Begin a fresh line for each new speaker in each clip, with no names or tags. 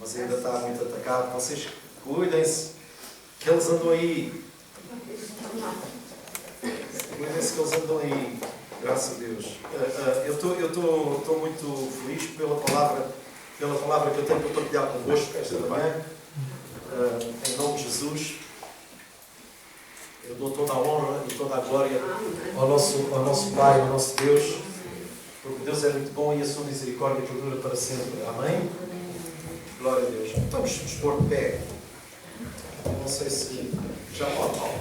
mas ainda está muito atacado. Vocês cuidem-se, que eles andam aí. Cuidem-se que eles andam aí. Graças a Deus. Eu estou muito feliz pela palavra que eu tenho para partilhar convosco esta manhã. Em nome de Jesus. Eu dou toda a honra e toda a glória ao nosso Pai, ao nosso Deus, porque Deus é muito bom e a sua misericórdia perdura para sempre. Amém? Glória a Deus. Vamos nos pôr de pé. Eu não sei se já pode, Paulo.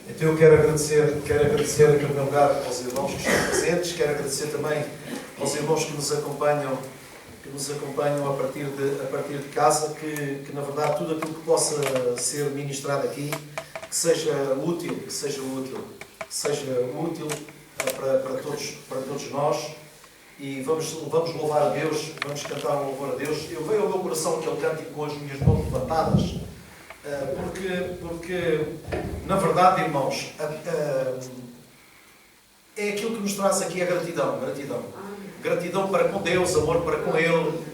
Então eu quero agradecer em primeiro lugar aos irmãos que estão presentes, quero agradecer também aos irmãos que nos acompanham a partir de casa, que na verdade tudo aquilo que possa ser ministrado aqui, que seja útil para todos nós. E vamos louvar a Deus, vamos cantar um louvor a Deus. Eu veio ao meu coração aquele cântico com as minhas mãos levantadas, porque na verdade, irmãos, é aquilo que nos traz aqui a gratidão. Gratidão para com Deus, amor para com Ele.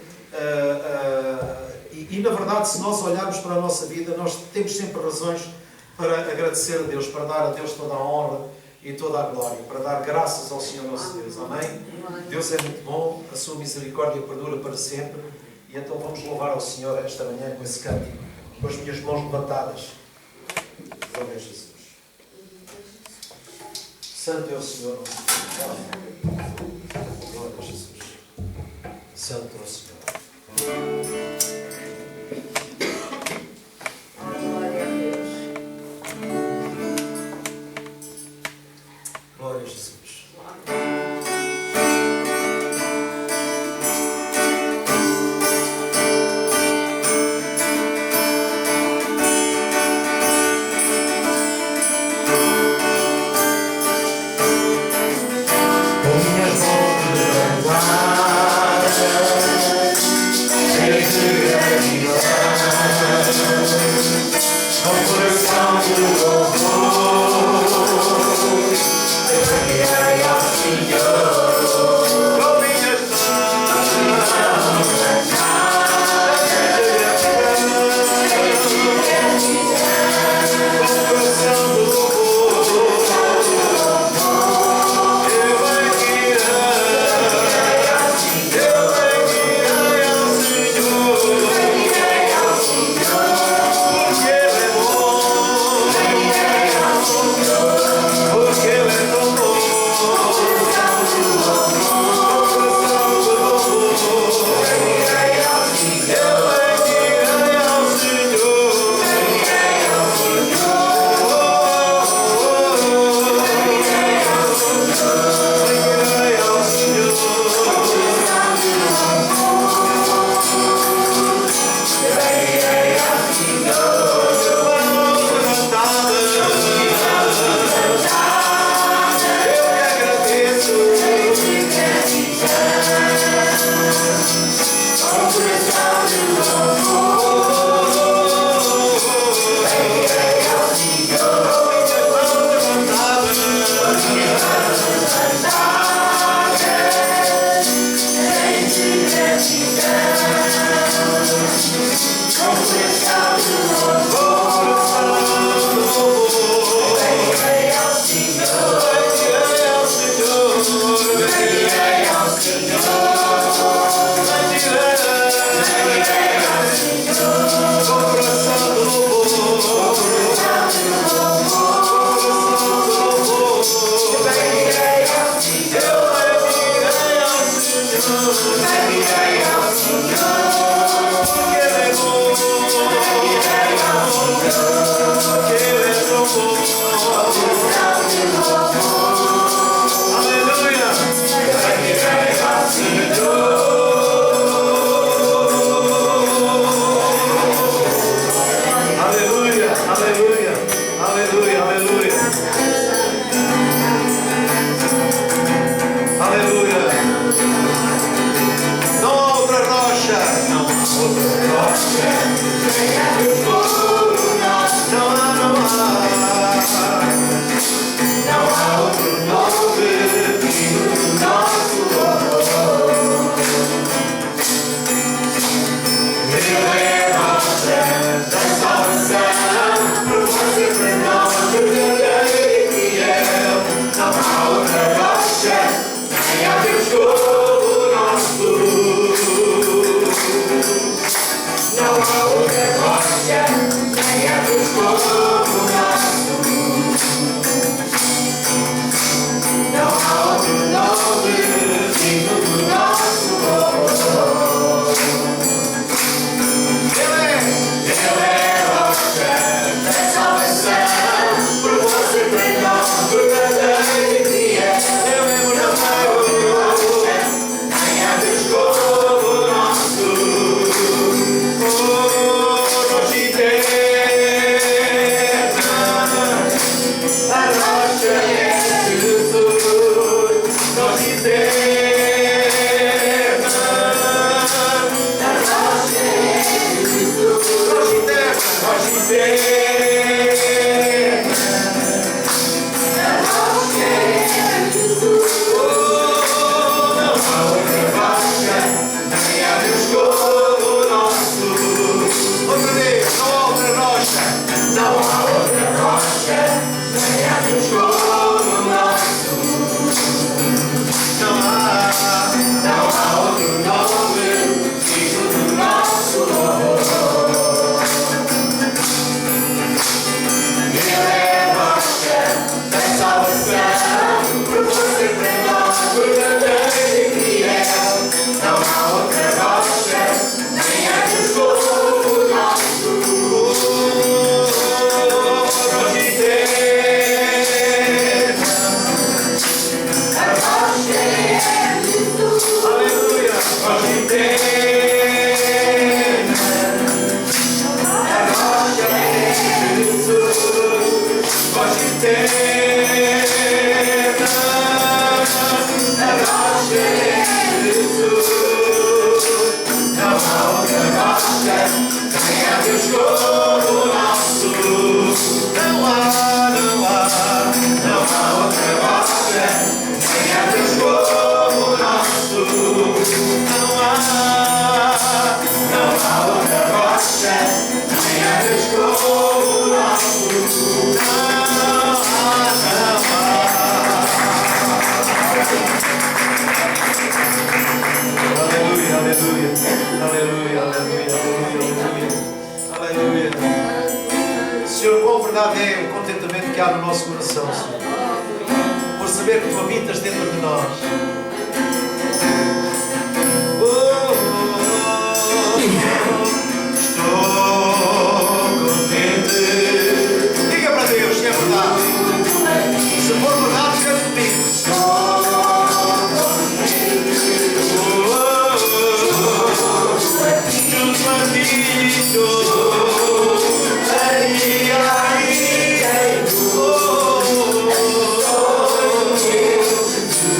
E na verdade, se nós olharmos para a nossa vida, nós temos sempre razões para agradecer a Deus, para dar a Deus toda a honra e toda a glória, para dar graças ao Senhor nosso Deus. Amém? Deus é muito bom, a sua misericórdia perdura para sempre. E então vamos louvar ao Senhor esta manhã com esse cântico, com as minhas mãos levantadas. Glória a Jesus. Santo é o Senhor nosso Deus. Glória a Jesus. Santo é o Senhor.
Glória a Deus.
Glória a Jesus.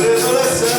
Revelação.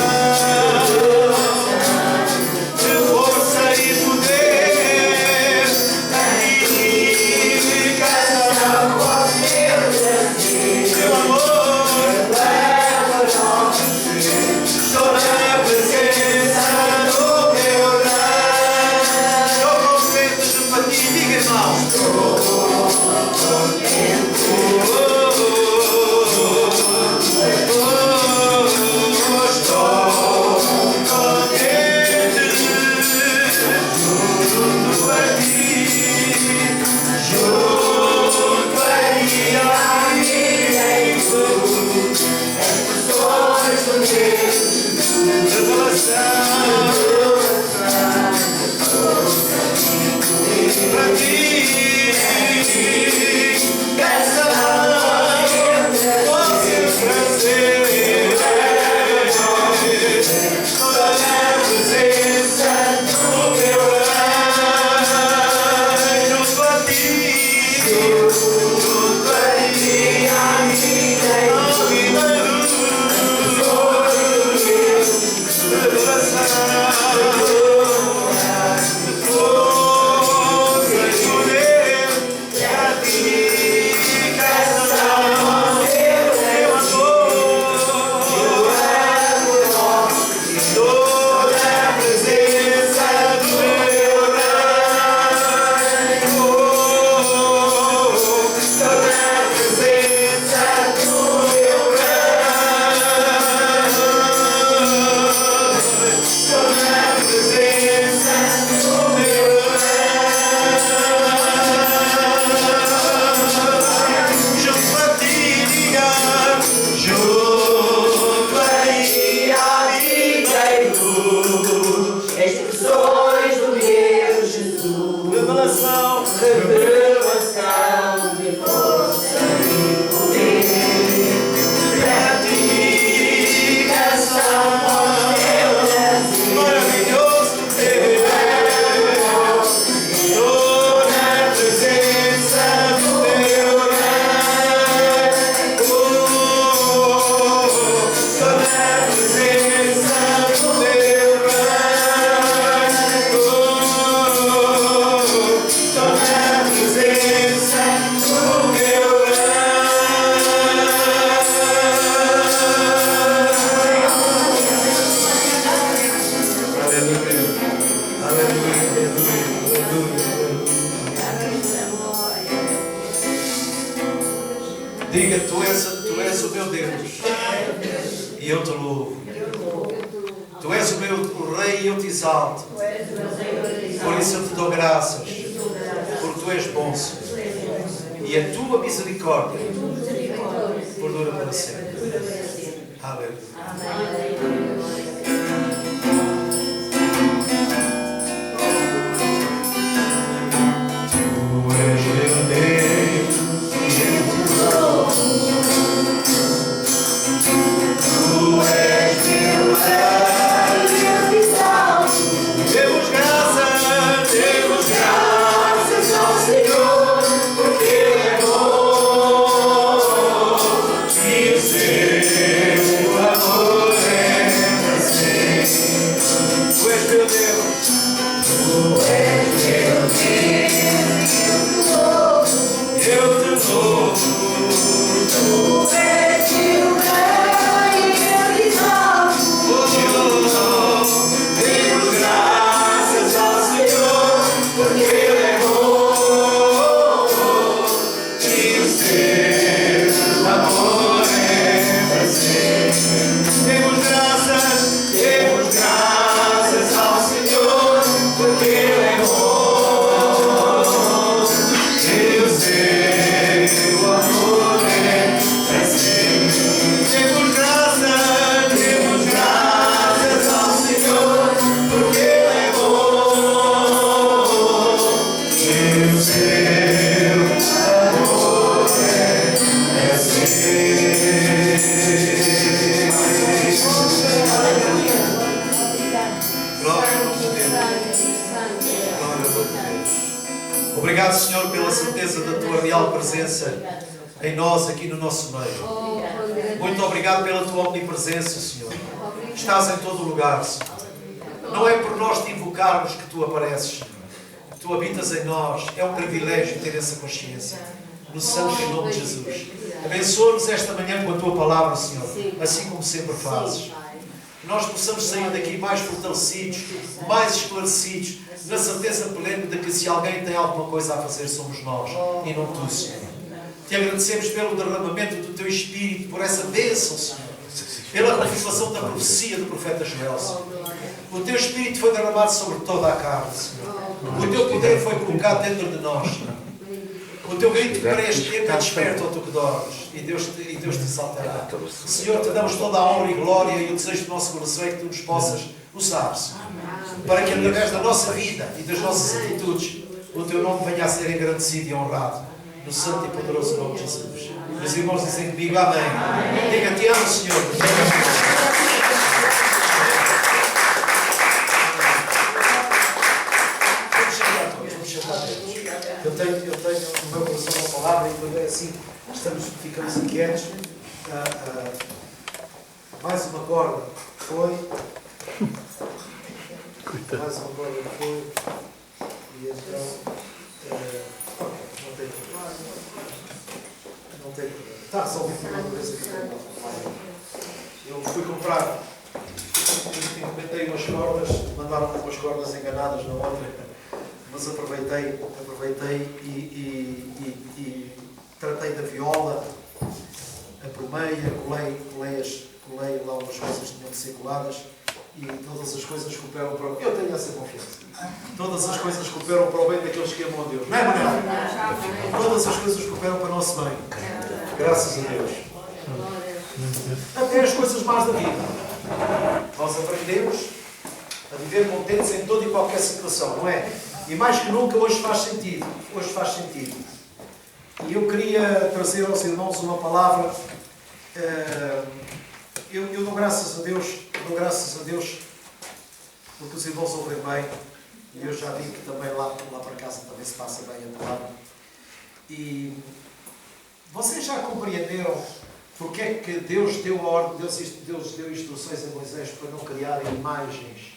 Diga, tu és o meu Deus e eu te louvo. Tu és o meu Rei e eu te exalto. Por isso eu te dou graças, porque tu és bom, Senhor. E a tua misericórdia perdura para sempre. Aleluia. Obrigado, Senhor, pela certeza da Tua real presença em nós, aqui no nosso meio. Muito obrigado pela Tua omnipresença, Senhor. Estás em todo o lugar, Senhor. Não é por nós te invocarmos que Tu apareces, Senhor. Tu habitas em nós. É um privilégio ter essa consciência. No santo em nome de Jesus. Abençoa-nos esta manhã com a Tua palavra, Senhor. Assim como sempre fazes. Que nós possamos sair daqui mais fortalecidos, mais esclarecidos, na certeza plena de que se alguém tem alguma coisa a fazer, somos nós e não Tu, Senhor. Te agradecemos pelo derramamento do Teu Espírito, por essa bênção, Senhor. Pela confirmação da profecia do profeta Joel, Senhor. O Teu Espírito foi derramado sobre toda a carne, Senhor. O Teu poder foi colocado dentro de nós, Senhor. O Teu grito para este tempo é desperto ao Tu que dormes. E Deus te exaltará. Senhor, te damos toda a honra e glória, e o desejo do nosso coração é que Tu nos possas usar, Senhor. Para que através da nossa vida e das nossas atitudes o Teu nome venha a ser engrandecido e honrado. No santo e poderoso nome de Jesus. Meus irmãos dizem comigo amém. Diga, te amo, Senhor. Vamos sentar todos. Eu tenho no meu coração uma palavra e quando é assim, ficamos inquietos. Mais uma corda foi. Mais uma corda foi. E então. Não tem problema. Está resolvido uma coisa que eu fui comprar. Encomendei umas cordas, mandaram-me umas cordas enganadas na outra, mas aproveitei e tratei da viola, aprumei, colei lá umas coisas que tinham de ser coladas e todas as coisas cooperam para o bem. Eu tenho essa confiança. Todas as coisas cooperam para o bem daqueles que amam a Deus. Não é, Manuel? Todas as coisas cooperam para o nosso bem. Graças a Deus. Até as coisas más da vida. Nós aprendemos a viver contentes em toda e qualquer situação, não é? E mais que nunca hoje faz sentido. Hoje faz sentido. E eu queria trazer aos irmãos uma palavra. Eu dou graças a Deus, porque os irmãos ouvem bem. E eu já vi que também lá para casa também se passa bem a palavra. E vocês já compreenderam porque é que Deus deu a ordem, Deus deu instruções a Moisés para não criarem imagens?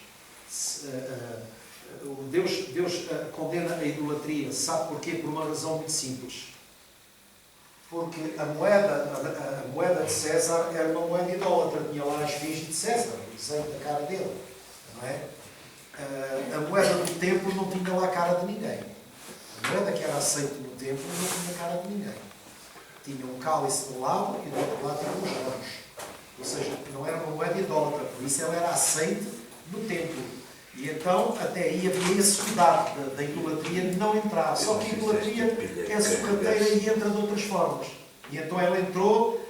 Deus condena a idolatria. Sabe porquê? Por uma razão muito simples. Porque a moeda de César era uma moeda idólatra. Tinha lá a esfinge de César, o desenho da cara dele. Não é? A moeda do templo não tinha lá a cara de ninguém. A moeda que era aceita no templo não tinha a cara de ninguém. tinha um cálice de um lado e do outro lado tinha uns ramos. Ou seja, não era uma moeda idólatra, por isso ela era aceite no templo. E então até aí havia esse cuidado da idolatria de não entrar. Só que a idolatria é sorrateira e entra de outras formas. E então ela entrou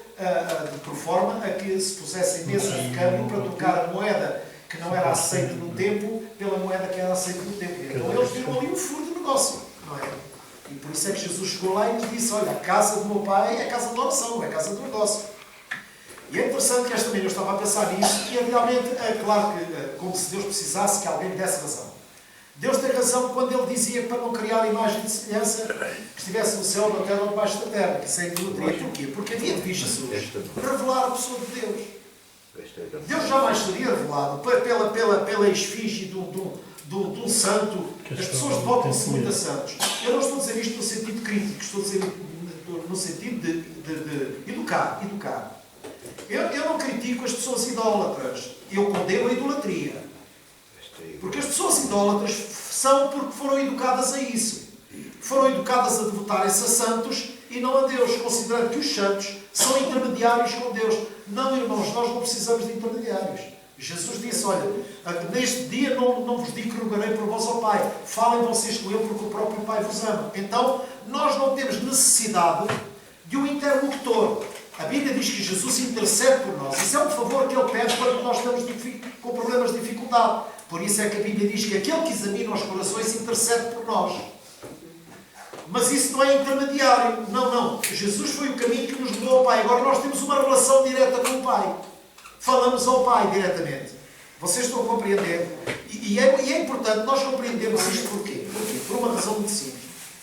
por forma a que se pusessem mesas de câmbio para trocar a moeda que não era aceite no templo pela moeda que era aceite no templo. Então eles viram ali um furo de negócio, não é? E por isso é que Jesus chegou lá e lhes disse: olha, a casa do meu pai é a casa de oração, não é a casa do negócio. E é interessante que esta manhã eu estava a pensar nisso e realmente é claro que como se Deus precisasse que alguém lhe desse razão. Deus tem razão quando Ele dizia que para não criar imagem de semelhança que estivesse no céu, na terra ou debaixo da terra, que isso é idolatria. Porquê? Porque havia de vir Jesus revelar a pessoa de Deus. Deus jamais seria revelado pela esfinge de um santo. As pessoas devotam-se muito a santos. Eu não estou a dizer isto no sentido crítico, estou a dizer no sentido de educar. Eu não critico as pessoas idólatras. Eu condeno a idolatria. Porque as pessoas idólatras são porque foram educadas a isso. Foram educadas a devotarem-se a santos e não a Deus, considerando que os santos são intermediários com Deus. Não, irmãos, nós não precisamos de intermediários. Jesus disse: olha, neste dia não vos digo que rogarei por vós ao Pai. Falem vocês com Ele, porque o próprio Pai vos ama. Então, nós não temos necessidade de um interlocutor. A Bíblia diz que Jesus intercede por nós. Isso é um favor que Ele pede quando nós estamos com problemas de dificuldade. Por isso é que a Bíblia diz que aquele que examina os corações intercede por nós. Mas isso não é intermediário. Não. Jesus foi o caminho que nos levou ao Pai. Agora nós temos uma relação direta com o Pai. Falamos ao Pai diretamente. Vocês estão a compreender? E é importante nós compreendermos isto porquê? Por uma razão muito simples.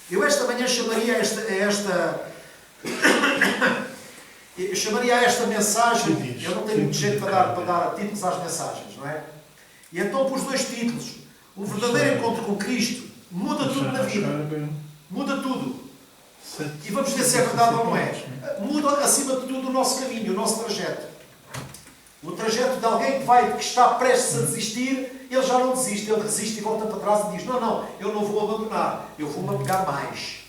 Eu esta manhã chamaria a esta mensagem, eu não tenho muito jeito para dar títulos às mensagens, não é? E então pus 2 títulos. O verdadeiro encontro com Cristo muda tudo na vida. Muda tudo. E vamos ver se é verdade ou não é. Muda acima de tudo o nosso caminho, o nosso trajeto. O trajeto de alguém que está prestes a desistir, ele já não desiste, ele resiste e volta para trás e diz: não, eu não vou abandonar, eu vou-me apegar mais.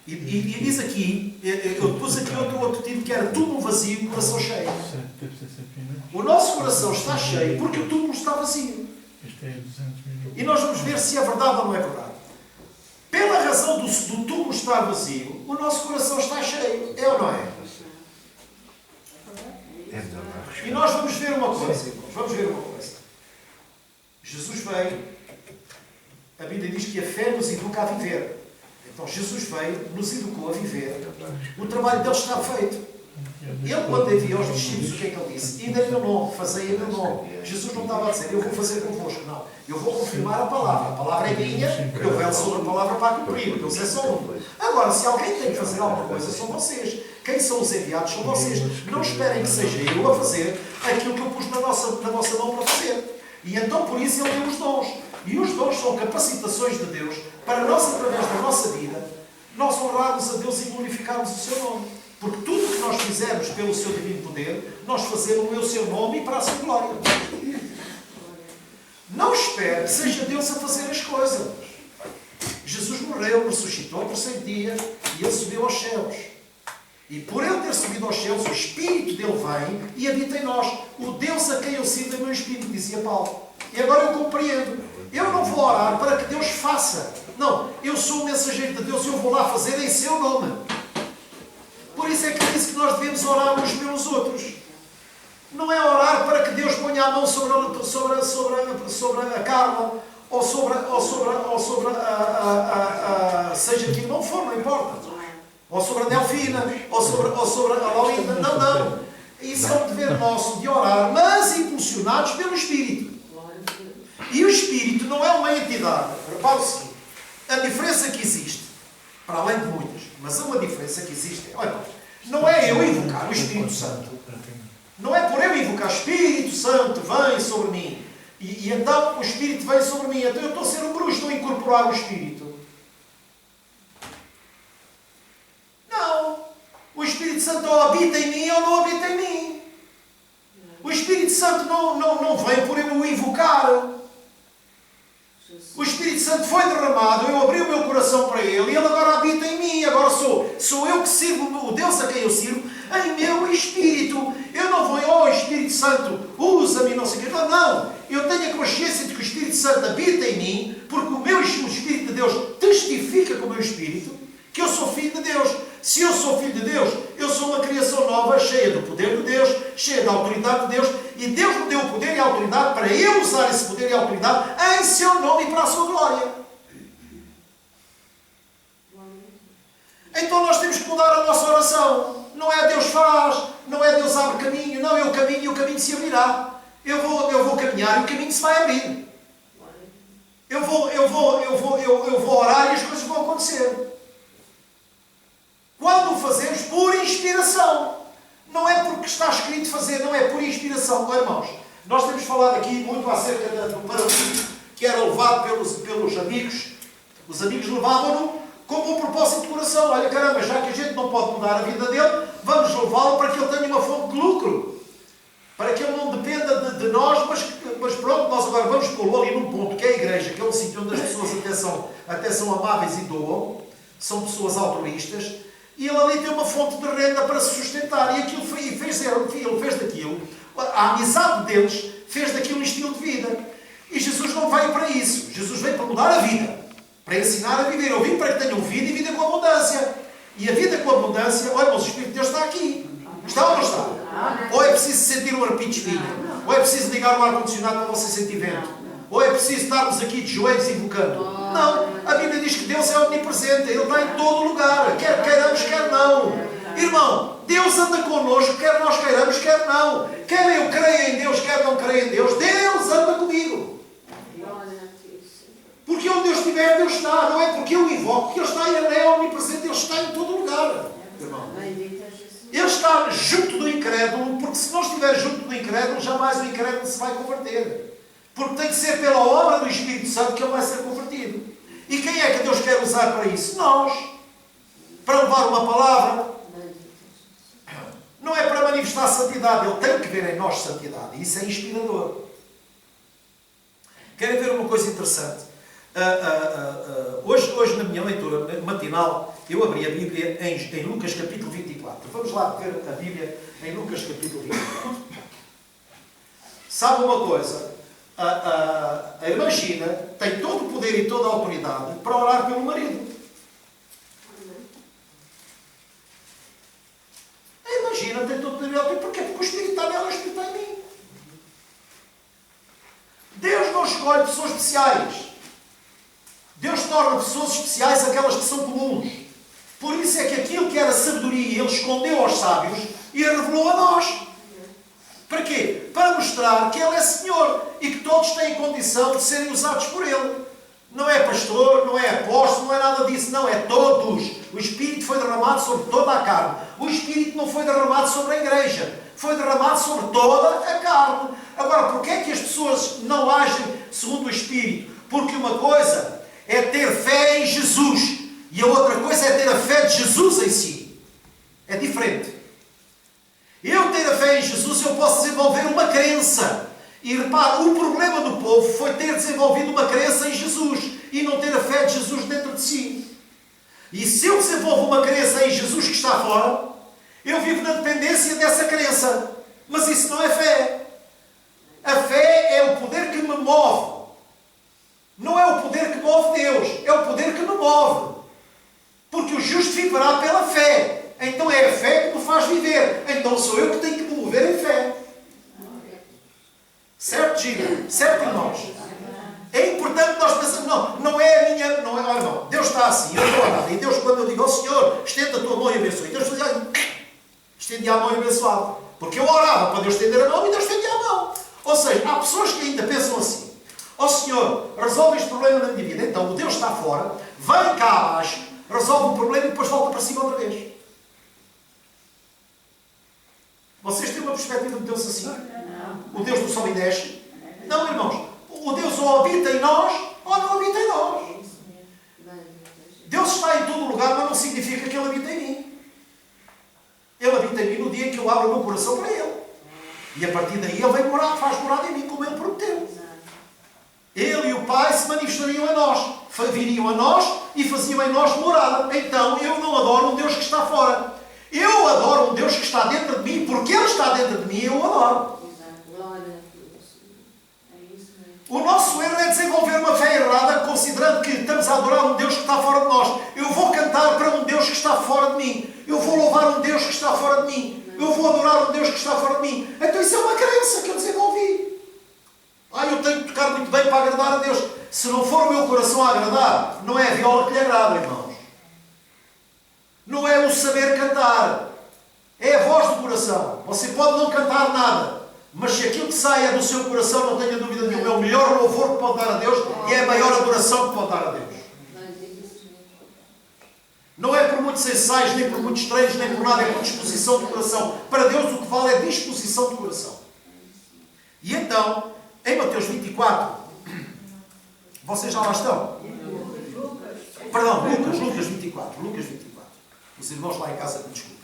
E diz aqui, eu pus aqui outro título que era túmulo vazio, coração cheio. O nosso coração está cheio porque o túmulo está vazio. E nós vamos ver se é verdade ou não é verdade. Pela razão do túmulo estar vazio, o nosso coração está cheio. É ou não é? E nós vamos ver uma coisa, irmãos. Vamos ver uma coisa. Jesus veio, a Bíblia diz que a fé nos educa a viver. Então Jesus veio, nos educou a viver. O trabalho dele está feito. Ele, quando enviou os discípulos, o que é que ele disse? Ide em meu nome, fazei em meu nome. Jesus não estava a dizer: eu vou fazer convosco. Não. Eu vou confirmar a palavra. A palavra é minha, eu velo sobre a palavra para cumprir. Eu sei só um. Agora, se alguém tem que fazer alguma coisa, são vocês. Quem são os enviados são vocês. Não esperem que seja eu a fazer aquilo que eu pus na vossa mão para fazer. E então, por isso, Ele deu os dons. E os dons são capacitações de Deus para nós, através da nossa vida, nós honrarmos a Deus e glorificarmos o Seu nome. Porque tudo o que nós fizermos pelo Seu divino poder, nós fazemos o Seu nome e para a Sua glória. Não espere que seja Deus a fazer as coisas. Jesus morreu, ressuscitou ao 3º dia e Ele subiu aos céus. E por Ele ter subido aos céus, o Espírito dele vem e habita em nós. O Deus a quem eu sirvo é meu Espírito, dizia Paulo. E agora eu compreendo. Eu não vou orar para que Deus faça. Não, eu sou o mensageiro de Deus e eu vou lá fazer em Seu nome. Por isso é que disse que nós devemos orar uns pelos outros. Não é orar para que Deus ponha a mão sobre a Carla ou sobre seja quem não for, não importa. Ou sobre a Delfina, ou sobre a Laurinda. Não. Isso é um dever nosso de orar, mas impulsionados pelo Espírito. E o Espírito não é uma entidade. Repara o seguinte: a diferença que existe, para além de muitas, mas há uma diferença que existe. Olha, não é eu invocar o Espírito Santo. Não é por eu invocar Espírito Santo, vem sobre mim. E então o Espírito vem sobre mim. Então eu estou a ser um bruxo, estou a incorporar o Espírito. Não. O Espírito Santo ou habita em mim ou não habita em mim. O Espírito Santo não vem por eu o invocar. O Espírito Santo foi derramado, eu abri o meu coração para Ele e Ele agora habita em mim. Agora sou Sou eu que sirvo o Deus a quem eu sirvo em meu espírito. Eu não vou, oh Espírito Santo, usa-me, não sei o quê. Não. Eu tenho a consciência de que o Espírito Santo habita em mim, porque o Espírito de Deus testifica com o meu espírito que eu sou filho de Deus. Se eu sou filho de Deus, eu sou uma criação nova, cheia do poder de Deus, cheia da autoridade de Deus, e Deus me deu o poder e a autoridade para eu usar esse poder e a autoridade em seu nome e para a sua glória. Então nós temos que mudar a nossa oração. Não é Deus faz, não é Deus abre caminho, não, eu caminho e o caminho se abrirá. Eu vou caminhar e o caminho se vai abrir. Eu vou orar e as coisas vão acontecer. Quando o fazemos por inspiração. Não é porque está escrito fazer, não é por inspiração. Irmãos, nós temos falado aqui muito acerca do paralítico que era levado pelos amigos. Os amigos levavam-no como um propósito de coração. Olha, caramba, já que a gente não pode mudar a vida dele, vamos levá-lo para que ele tenha uma fonte de lucro. Para que ele não dependa de nós, mas pronto, nós agora vamos pô-lo ali num ponto que é a igreja, que é um sítio onde as pessoas até são amáveis e doam, são pessoas altruístas, e ele ali tem uma fonte de renda para se sustentar. E aquilo ele fez daquilo, a amizade deles fez daquilo um estilo de vida. E Jesus não veio para isso. Jesus veio para mudar a vida, para ensinar a viver. Eu vim para que tenham vida e vida com abundância. E a vida com abundância, olha, mas o Espírito de Deus está aqui. Está ou não está? Ou é preciso sentir um arrepio de espinho? Ou é preciso ligar o ar-condicionado para você sentir vento? Ou é preciso estarmos aqui de joelhos invocando? Não. A Bíblia diz que Deus é omnipresente. Ele está em todo lugar. Quer queiramos, quer não. Irmão, Deus anda connosco, quer nós queiramos, quer não. Quer eu creia em Deus, quer não creia em Deus. Deus anda comigo. Porque onde Deus estiver, Deus está. Não é porque eu invoco que Ele está, Ele é omnipresente. Ele está em todo lugar. Irmão. Ele está junto do incrédulo, porque se não estiver junto do incrédulo, jamais o incrédulo se vai converter. Porque tem que ser pela obra do Espírito Santo que ele vai ser convertido. E quem é que Deus quer usar para isso? Nós. Para levar uma palavra. Não é para manifestar santidade. Ele tem que ver em nós santidade. E isso é inspirador. Querem ver uma coisa interessante? Hoje na minha leitura matinal, eu abri a Bíblia em Lucas capítulo 24. Vamos lá ver a Bíblia em Lucas capítulo 24. Sabe uma coisa? A irmã Gina tem todo o poder e toda a autoridade para orar pelo marido. A irmã Gina tem todo o poder e autoridade. Porquê? Porque o Espírito está nela e o Espírito está em mim. Deus não escolhe pessoas especiais. Deus torna pessoas especiais aquelas que são comuns. Por isso é que aquilo que era sabedoria Ele escondeu aos sábios e a revelou a nós. Para quê? Para mostrar que Ele é Senhor e que todos têm condição de serem usados por Ele. Não é pastor, não é apóstolo, não é nada disso. Não, é todos. O Espírito foi derramado sobre toda a carne. O Espírito não foi derramado sobre a igreja. Foi derramado sobre toda a carne. Agora, porquê é que as pessoas não agem segundo o Espírito? Porque uma coisa é ter fé em Jesus e a outra coisa é ter a fé de Jesus em si. É diferente. Eu ter a fé em Jesus, eu posso desenvolver uma crença. E repare, o problema do povo foi ter desenvolvido uma crença em Jesus e não ter a fé de Jesus dentro de si. E se eu desenvolvo uma crença em Jesus que está fora, eu vivo na dependência dessa crença. Mas isso não é fé. A fé é o poder que me move. Não é o poder que move Deus, é o poder que me move. Porque o justo viverá pela fé. Então é a fé que me faz viver. Então sou eu que tenho que me mover em fé. Certo, Gina? Certo, irmãos? É importante nós pensarmos, não é a minha... Não, Deus está assim, eu estou a nada. E Deus, quando eu digo ao Senhor, estenda a tua mão e abençoe. Deus fazia assim, estendia a mão e abençoava. Porque eu orava para Deus estender a mão e Deus estendia a mão. Ou seja, há pessoas que ainda pensam assim. Ó Senhor, resolve este problema na minha vida. Então o Deus está fora, vem cá abaixo, resolve o problema e depois volta para cima outra vez. Vocês têm uma perspectiva de Deus assim? O Deus do sobe e desce? Não, irmãos. O Deus ou habita em nós ou não habita em nós. Deus está em todo lugar, mas não significa que Ele habita em mim. Ele habita em mim no dia em que eu abro o meu coração para Ele. E a partir daí Ele vem morar, faz morada em mim como Ele prometeu. Ele e o Pai se manifestariam em nós, viriam a nós e faziam em nós morada. Então eu não adoro um Deus que está Deus que está dentro de mim, porque Ele está dentro de mim, eu o adoro. O nosso erro é desenvolver uma fé errada, considerando que estamos a adorar um Deus que está fora de nós. Eu vou cantar para um Deus que está fora de mim. Eu vou louvar um Deus que está fora de mim. Eu vou adorar um Deus que está fora de mim. Então isso é uma crença que eu desenvolvi. Eu tenho que tocar muito bem para agradar a Deus. Se não for o meu coração a agradar, não é a viola que lhe agrada, irmãos. Não é o saber cantar. É a voz do coração. Você pode não cantar nada, mas se aquilo que sai é do seu coração, não tenha dúvida nenhuma, é o melhor louvor que pode dar a Deus e é a maior adoração que pode dar a Deus. Não é por muitos ensaios, nem por muitos treinos, nem por nada, é por disposição do coração. Para Deus o que vale é disposição do coração. E então, em Mateus 24, vocês já lá estão? Perdão, Lucas 24. Os irmãos lá em casa me desculpem.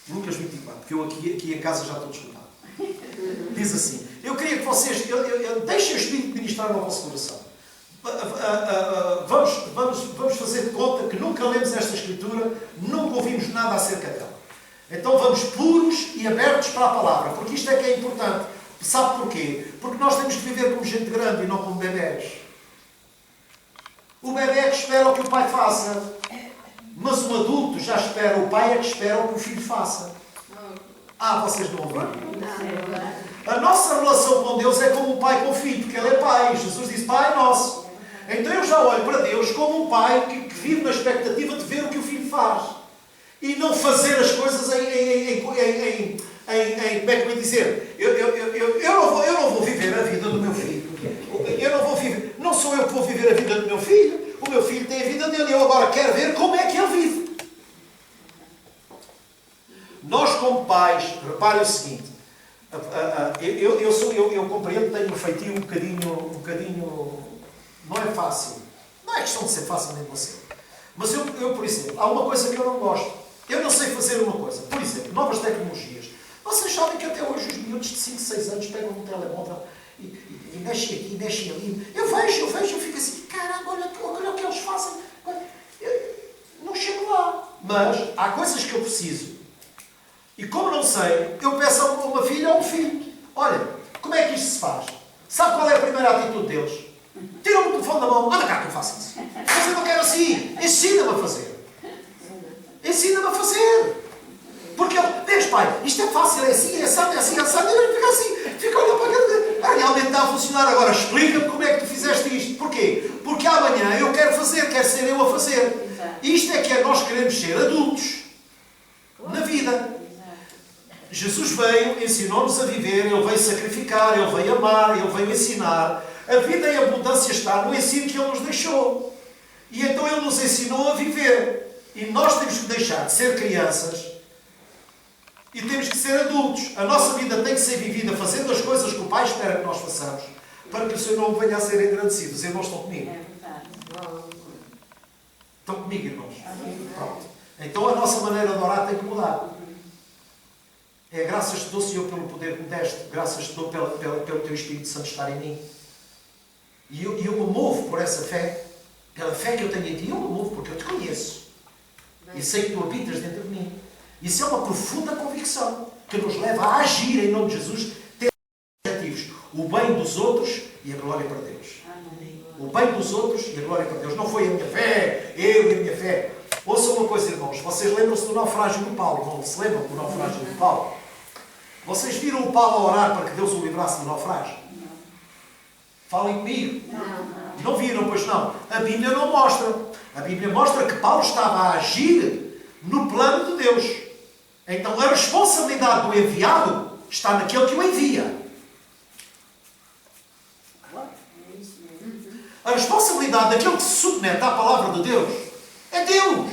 Lucas 24, porque eu aqui em casa já estou desculpado. Diz assim, eu queria que vocês, deixem o Espírito ministrar no vosso coração. Vamos fazer de conta que nunca lemos esta Escritura, nunca ouvimos nada acerca dela. Então vamos puros e abertos para a palavra, porque isto é que é importante. Sabe porquê? Porque nós temos que viver como gente grande e não como bebés. O bebé é que espera o que o pai faça, mas o adulto já espera, o pai é que espera o que o filho faça. Vocês não ouviram? A nossa relação com Deus é como um pai com o filho, porque Ele é pai. Jesus disse, Pai nosso. Então eu já olho para Deus como um pai que vive na expectativa de ver o que o filho faz. E não fazer as coisas como é que eu ia dizer? Eu não vou viver a vida do meu filho. Não sou eu que vou viver a vida do meu filho. O meu filho tem a vida dele. Eu agora quero ver como é que ele vive. Nós como pais, reparem o seguinte. Eu compreendo que tenho um feitio um bocadinho... Não é fácil. Não é questão de ser fácil nem você. Mas eu, por exemplo, há uma coisa que eu não gosto. Eu não sei fazer uma coisa. Por exemplo, novas tecnologias. Vocês sabem que até hoje os miúdos de 5, 6 anos pegam um telemóvel e mexem aqui, mexem ali. Eu vejo, eu fico assim, caramba, olha o que eles fazem. Eu não chego lá. Mas há coisas que eu preciso. E como não sei, eu peço a uma filha ou um filho. Olha, como é que isto se faz? Sabe qual é a primeira atitude deles? Tira-me o telefone da mão. Anda cá que eu faço isso. Mas eu não quero assim. Ensina-me a fazer. Ensina-me a fazer. Porque ele, Deus pai, isto é fácil, é assim, é assado, é assim, é assado. E ele fica assim. Fica olhando para aquele. Realmente está a funcionar. Agora explica-me como é que tu fizeste isto. Porquê? Porque amanhã eu quero fazer, quero ser eu a fazer. Isto é que é nós queremos ser adultos na vida. Jesus veio, ensinou-nos a viver, Ele veio sacrificar, Ele veio amar, Ele veio ensinar. A vida em abundância está no ensino que Ele nos deixou. E então Ele nos ensinou a viver. E nós temos que deixar de ser crianças e temos que ser adultos. A nossa vida tem que ser vivida fazendo as coisas que o Pai espera que nós façamos, para que o seu nome venha a ser engrandecido. Os irmãos estão comigo? Estão comigo, irmãos? Pronto. Então a nossa maneira de orar tem que mudar. É graças te dou, Senhor, pelo poder que me deste. Graças te dou pelo Teu Espírito Santo estar em mim. E eu me movo por essa fé. Pela fé que eu tenho em Ti, eu me movo porque eu Te conheço. E sei que Tu habitas dentro de mim. Isso é uma profunda convicção que nos leva a agir em nome de Jesus, ter objetivos. O bem dos outros e a glória para Deus. O bem dos outros e a glória para Deus. Não foi a minha fé, eu e a minha fé. Ouçam uma coisa, irmãos. Vocês lembram-se do naufrágio do Paulo? Não se lembram do naufrágio do Paulo? Vocês viram o Paulo a orar para que Deus o livrasse do naufrágio? Falem comigo. Não viram, pois não. A Bíblia não mostra. A Bíblia mostra que Paulo estava a agir no plano de Deus. Então a responsabilidade do enviado está naquele que o envia. A responsabilidade daquele que se submete à palavra de Deus é Deus.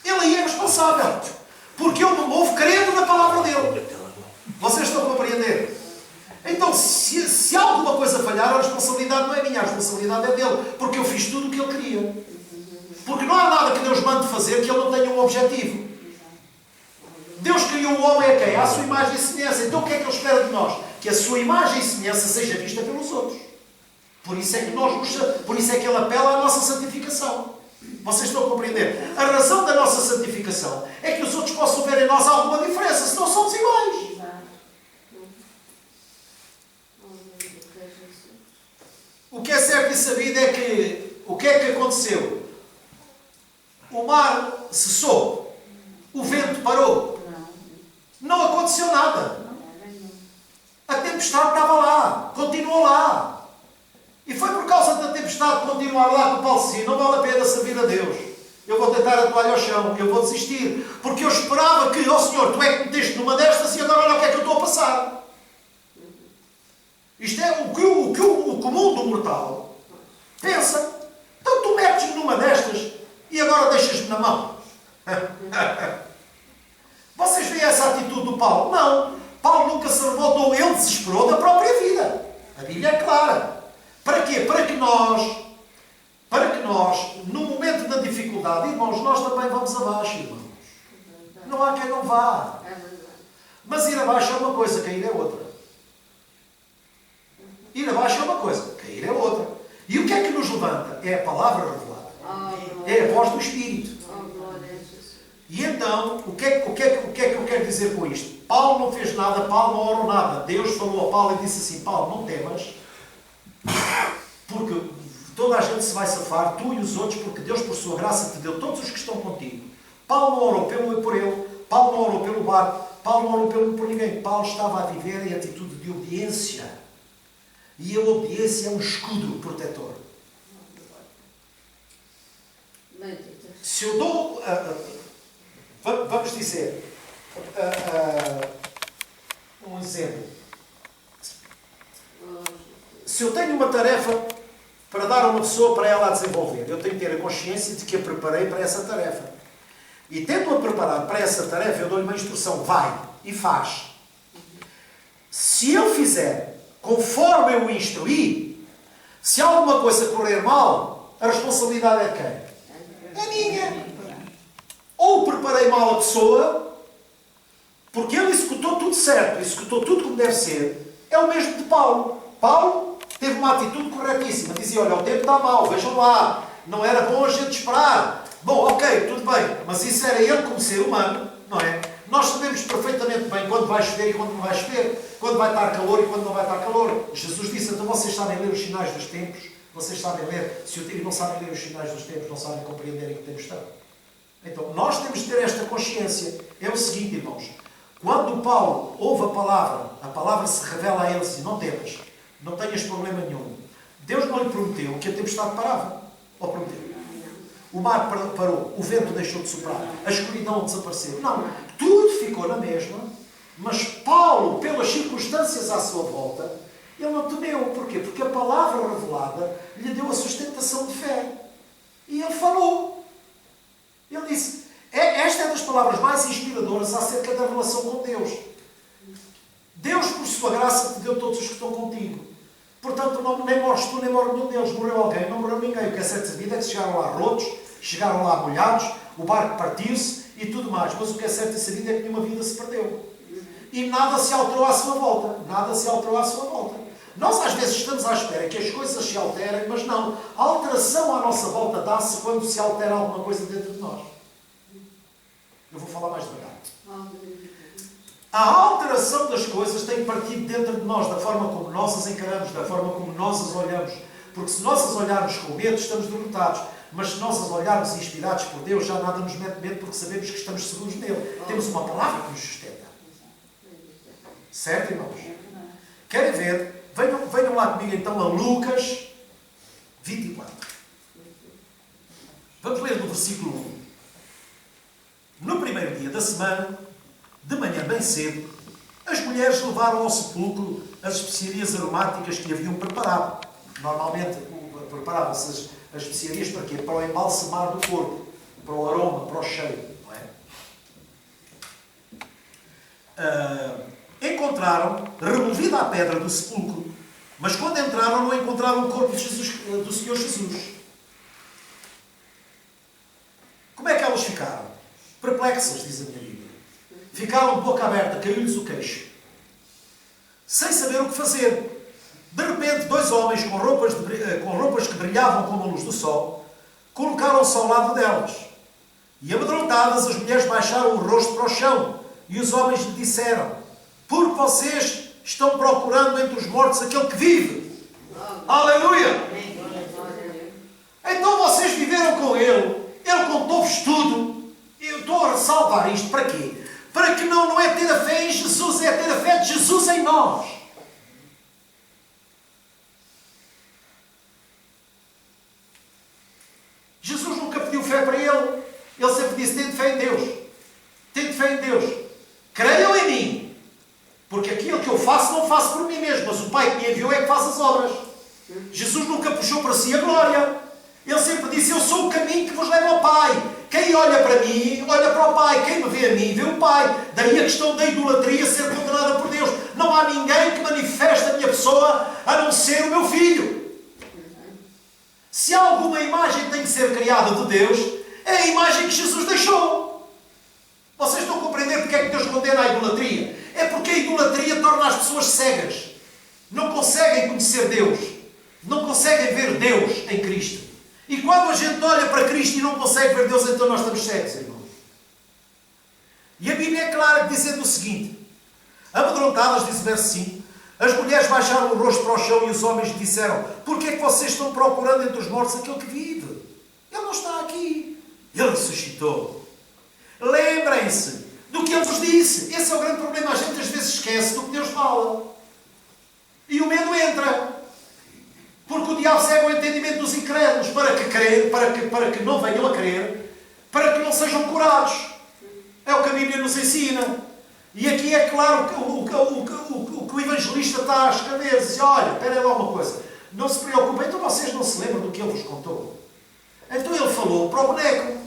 Ele aí é responsável. Porque eu me movo crendo na palavra dele. Vocês estão a compreender? Então, se alguma coisa falhar, a responsabilidade não é minha, a responsabilidade é dele. Porque eu fiz tudo o que ele queria. Porque não há nada que Deus mande fazer que ele não tenha um objetivo. Deus criou o homem a quem? À sua imagem e semelhança. Então o que é que ele espera de nós? Que a sua imagem e semelhança seja vista pelos outros. Por isso é que ele apela à nossa santificação. Vocês estão a compreender? A razão da nossa santificação é que os outros possam ver em nós alguma diferença, senão somos iguais. O que é certo e sabido é que, o que é que aconteceu? O mar cessou, o vento parou, não aconteceu nada. A tempestade estava lá, continuou lá. E foi por causa da tempestade continuar lá que o Paulo dizia, não vale a pena servir a Deus. Eu vou deitar a toalha ao chão, eu vou desistir. Porque eu esperava que, ó Senhor, tu é que me meteste numa destas e agora olha o que é que eu estou a passar. Isto é o que o comum do mortal pensa. Então tu metes-me numa destas e agora deixas-me na mão. Vocês veem essa atitude do Paulo? Não. Paulo nunca se revoltou, ele desesperou da própria vida. A Bíblia é clara. Para quê? Para que nós, no momento da dificuldade, irmãos, nós também vamos abaixo, irmãos. Não há quem não vá. Mas ir abaixo é uma coisa, cair é outra. Ir abaixo é uma coisa, cair é outra. E o que é que nos levanta? É a palavra revelada. É a voz do Espírito. E então, o que é que eu quero dizer com isto? Paulo não fez nada, Paulo não orou nada. Deus falou a Paulo e disse assim, Paulo, não temas, porque toda a gente se vai safar, tu e os outros, porque Deus, por sua graça, te deu todos os que estão contigo. Paulo não orou por ele, Paulo não orou pelo barco, Paulo não orou por ninguém. Paulo estava a viver em atitude de obediência. E a obediência é um escudo protetor. Se eu dou... vamos dizer... um exemplo. Se eu tenho uma tarefa para dar a uma pessoa para ela a desenvolver, eu tenho que ter a consciência de que a preparei para essa tarefa. E tendo-a preparado para essa tarefa, eu dou-lhe uma instrução. Vai e faz. Se eu fizer conforme eu o instruí, se alguma coisa correr mal, a responsabilidade é de quem? É minha. Ou preparei mal a pessoa, porque ele executou tudo certo, executou tudo como deve ser. É o mesmo de Paulo. Paulo teve uma atitude corretíssima. Dizia, olha, o tempo está mau, vejam lá. Não era bom a gente esperar. Bom, ok, tudo bem. Mas isso era ele como ser humano, não é? Nós sabemos perfeitamente bem quando vai chover e quando não vai chover. Quando vai estar calor e quando não vai estar calor. Jesus disse, então vocês sabem ler os sinais dos tempos? Vocês sabem ler? Se o tempo não sabem ler os sinais dos tempos, não sabem compreender em que tempos estão. Então, nós temos de ter esta consciência. É o seguinte, irmãos. Quando Paulo ouve a palavra se revela a ele assim, não temas, não tenhas problema nenhum. Deus não lhe prometeu que a tempestade parava. Ou prometeu? O mar parou, o vento deixou de soprar, a escuridão desapareceu. Não, tudo ficou na mesma, mas Paulo, pelas circunstâncias à sua volta, ele não temeu. Porquê? Porque a palavra revelada lhe deu a sustentação de fé. E ele falou. Ele disse, esta é das palavras mais inspiradoras acerca da relação com Deus. Deus, por sua graça, te deu todos os que estão contigo. Portanto, nem morres tu, nem morre nenhum deles. Morreu alguém, não morreu ninguém. O que é certo de vida é que chegaram lá rotos, chegaram lá molhados, o barco partiu-se e tudo mais. Mas o que é certo de sabido é que nenhuma vida se perdeu. E nada se alterou à sua volta. Nada se alterou à sua volta. Nós às vezes estamos à espera que as coisas se alterem, mas não. A alteração à nossa volta dá-se quando se altera alguma coisa dentro de nós. Eu vou falar mais devagar. A alteração das coisas tem partido dentro de nós, da forma como nós as encaramos, da forma como nós as olhamos. Porque se nós as olharmos com medo, estamos derrotados. Mas se nós as olharmos inspirados por Deus, já nada nos mete medo, porque sabemos que estamos seguros nele. Temos uma palavra que nos sustenta. Certo, irmãos? Querem ver? Venham lá comigo então a Lucas 24. Vamos ler no versículo 1. No primeiro dia da semana, de manhã bem cedo, as mulheres levaram ao sepulcro as especiarias aromáticas que haviam preparado. Normalmente preparavam-se as especiarias para quê? Para o embalsamar do corpo, para o aroma, para o cheiro. Não é? Encontraram, removida a pedra do sepulcro, mas quando entraram não encontraram o corpo do Senhor Jesus. Como é que elas ficaram? Perplexas, diz a minha Bíblia. Ficaram de boca aberta, caiu-lhes o queixo. Sem saber o que fazer. De repente, dois homens com roupas que brilhavam como a luz do sol, colocaram-se ao lado delas. E amedrontadas, as mulheres baixaram o rosto para o chão. E os homens lhe disseram: porque vocês estão procurando entre os mortos aquele que vive. Aleluia! Então vocês viveram com ele. Ele contou-vos tudo. Eu estou a ressalvar isto para quê? Para que não é ter a fé em Jesus, é ter a fé de Jesus em nós. Jesus nunca pediu fé para ele. Ele sempre disse: tente fé em Deus. Tente fé em Deus. Creiam em mim. Porque aquilo que eu faço, não faço por mim mesmo. Mas o Pai que me enviou é que faz as obras. Jesus nunca puxou para si a glória. Ele sempre disse: eu sou o caminho que vos leva ao Pai. Quem olha para mim, olha para o Pai. Quem me vê a mim, vê o Pai. Daí a questão da idolatria ser condenada por Deus. Não há ninguém que manifeste a minha pessoa a não ser o meu filho. Se alguma imagem tem que ser criada de Deus, é a imagem que Jesus deixou. Vocês estão a compreender porque é que Deus condena a idolatria? É porque a idolatria torna as pessoas cegas. Não conseguem conhecer Deus. Não conseguem ver Deus em Cristo. E quando a gente olha para Cristo e não consegue ver Deus, então nós estamos cegos, irmãos. E a Bíblia é clara dizendo o seguinte: amedrontadas, diz o verso 5, as mulheres baixaram o rosto para o chão e os homens lhe disseram: porque é que vocês estão procurando entre os mortos aquele que vive? Ele não está aqui. Ele ressuscitou. Lembrem-se do que ele vos disse. Esse é o grande problema. A gente às vezes esquece do que Deus fala. E o medo entra. Porque o diabo cega o entendimento dos incrédulos para que não venham a crer, para que não sejam curados. É o que a Bíblia nos ensina. E aqui é claro o que o evangelista está a escrever. Diz: olha, espera lá uma coisa. Não se preocupem. Então vocês não se lembram do que ele vos contou? Então ele falou para o boneco.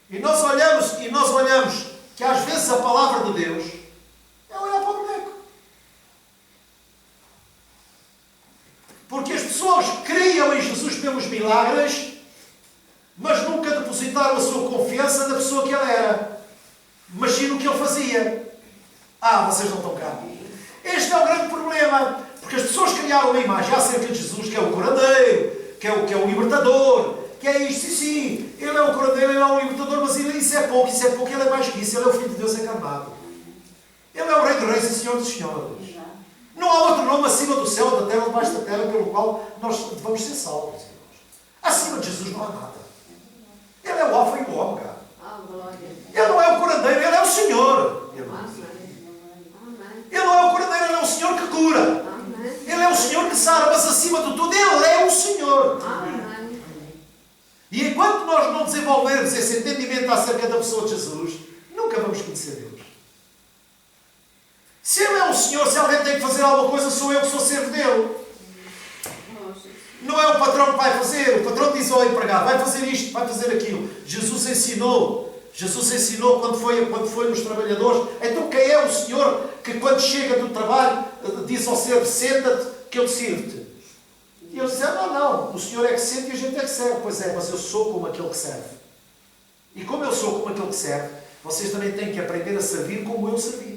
E nós olhamos que às vezes a palavra de Deus é olhar para o boneco. Porque as pessoas criam em Jesus pelos milagres, mas nunca depositaram a sua confiança na pessoa que ele era. Mas sim no que ele fazia. Vocês não estão cá. Este é o grande problema. Porque as pessoas criaram uma imagem acerca de Jesus, que é o curandeiro, que é o libertador, que é isto, sim. Ele é o curandeiro, ele é o libertador, mas isso é pouco, ele é mais que isso. Ele é o Filho de Deus encarnado. Ele é o Rei dos Reis e Senhor dos Senhores. Não há outro nome acima do céu, da terra, debaixo da terra, pelo qual nós vamos ser salvos. Acima de Jesus não há nada. Ele é o Alfa e o Ômega. Ele não é o curandeiro, ele é o Senhor. Ele não é o curandeiro, ele é o Senhor que cura. Ele é o Senhor que sara, mas acima de tudo, Ele é o Senhor. E enquanto nós não desenvolvermos esse entendimento acerca da pessoa de Jesus, nunca vamos conhecer Deus. Se Ele é o Senhor, se alguém tem que fazer alguma coisa, sou eu que sou servo dele. Não é o patrão que vai fazer. O patrão diz ao empregado: vai fazer isto, vai fazer aquilo. Jesus ensinou quando foi nos trabalhadores. Então quem é o Senhor que quando chega do trabalho diz ao servo: senta-te que eu te sirvo-te? E ele diz: não, o Senhor é que sente e a gente é que serve. Pois é, mas eu sou como aquele que serve. E como eu sou como aquele que serve, vocês também têm que aprender a servir como eu servi.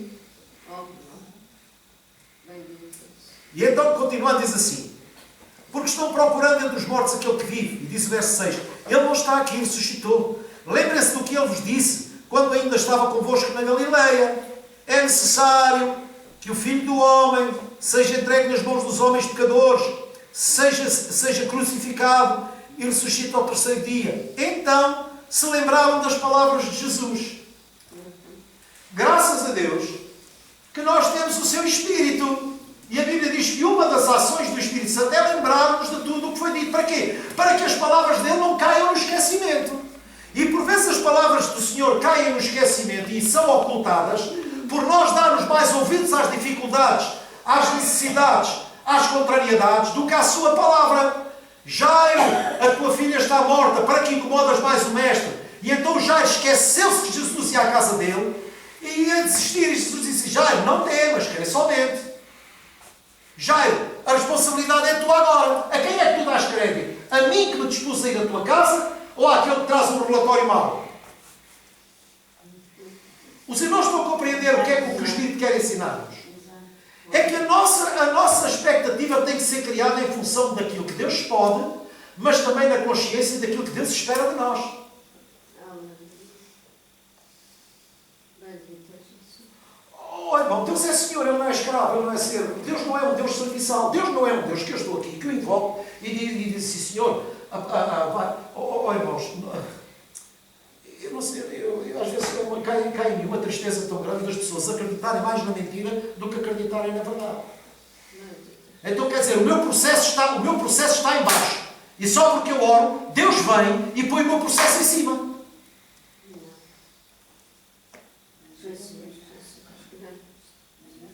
E então, continuando, diz assim: porque estão procurando entre os mortos aquele que vive. E diz o verso 6: ele não está aqui, ressuscitou. Lembrem-se do que ele vos disse quando ainda estava convosco na Galileia: é necessário que o Filho do Homem seja entregue nas mãos dos homens pecadores, seja crucificado e ressuscite ao terceiro dia. Então se lembraram das palavras de Jesus. Graças a Deus que nós temos o seu Espírito. E a Bíblia diz que uma das ações do Espírito Santo é lembrar-nos de tudo o que foi dito. Para quê? Para que as palavras dele não caiam no esquecimento. E por vezes as palavras do Senhor caem no esquecimento e são ocultadas por nós darmos mais ouvidos às dificuldades, às necessidades, às contrariedades do que à sua palavra. Jairo, a tua filha está morta, para que incomodas mais o mestre? E então Jairo esqueceu-se que Jesus ia à casa dele e ia desistir. E Jesus disse: Jairo, não temas, crê somente. Jairo, a responsabilidade é tua agora. A quem é que tu dás crédito? A mim que me dispus a ir à tua casa ou àquele que traz um relatório mau? Os irmãos estão a compreender o que é que o Espírito quer ensinar-nos? É que a nossa expectativa tem que ser criada em função daquilo que Deus pode, mas também na consciência daquilo que Deus espera de nós.
Oh, irmão, Deus é Senhor, Ele não é escravo, Ele não é servo. Deus não é um Deus serviçal. Deus não é um Deus que eu estou aqui, que eu invoco e diz assim, Senhor, irmãos, eu não sei, às vezes cai em mim uma tristeza tão grande das pessoas acreditarem mais na mentira do que acreditarem na verdade. Então, quer dizer, o meu processo está em baixo. E só porque eu oro, Deus vem e põe o meu processo em cima.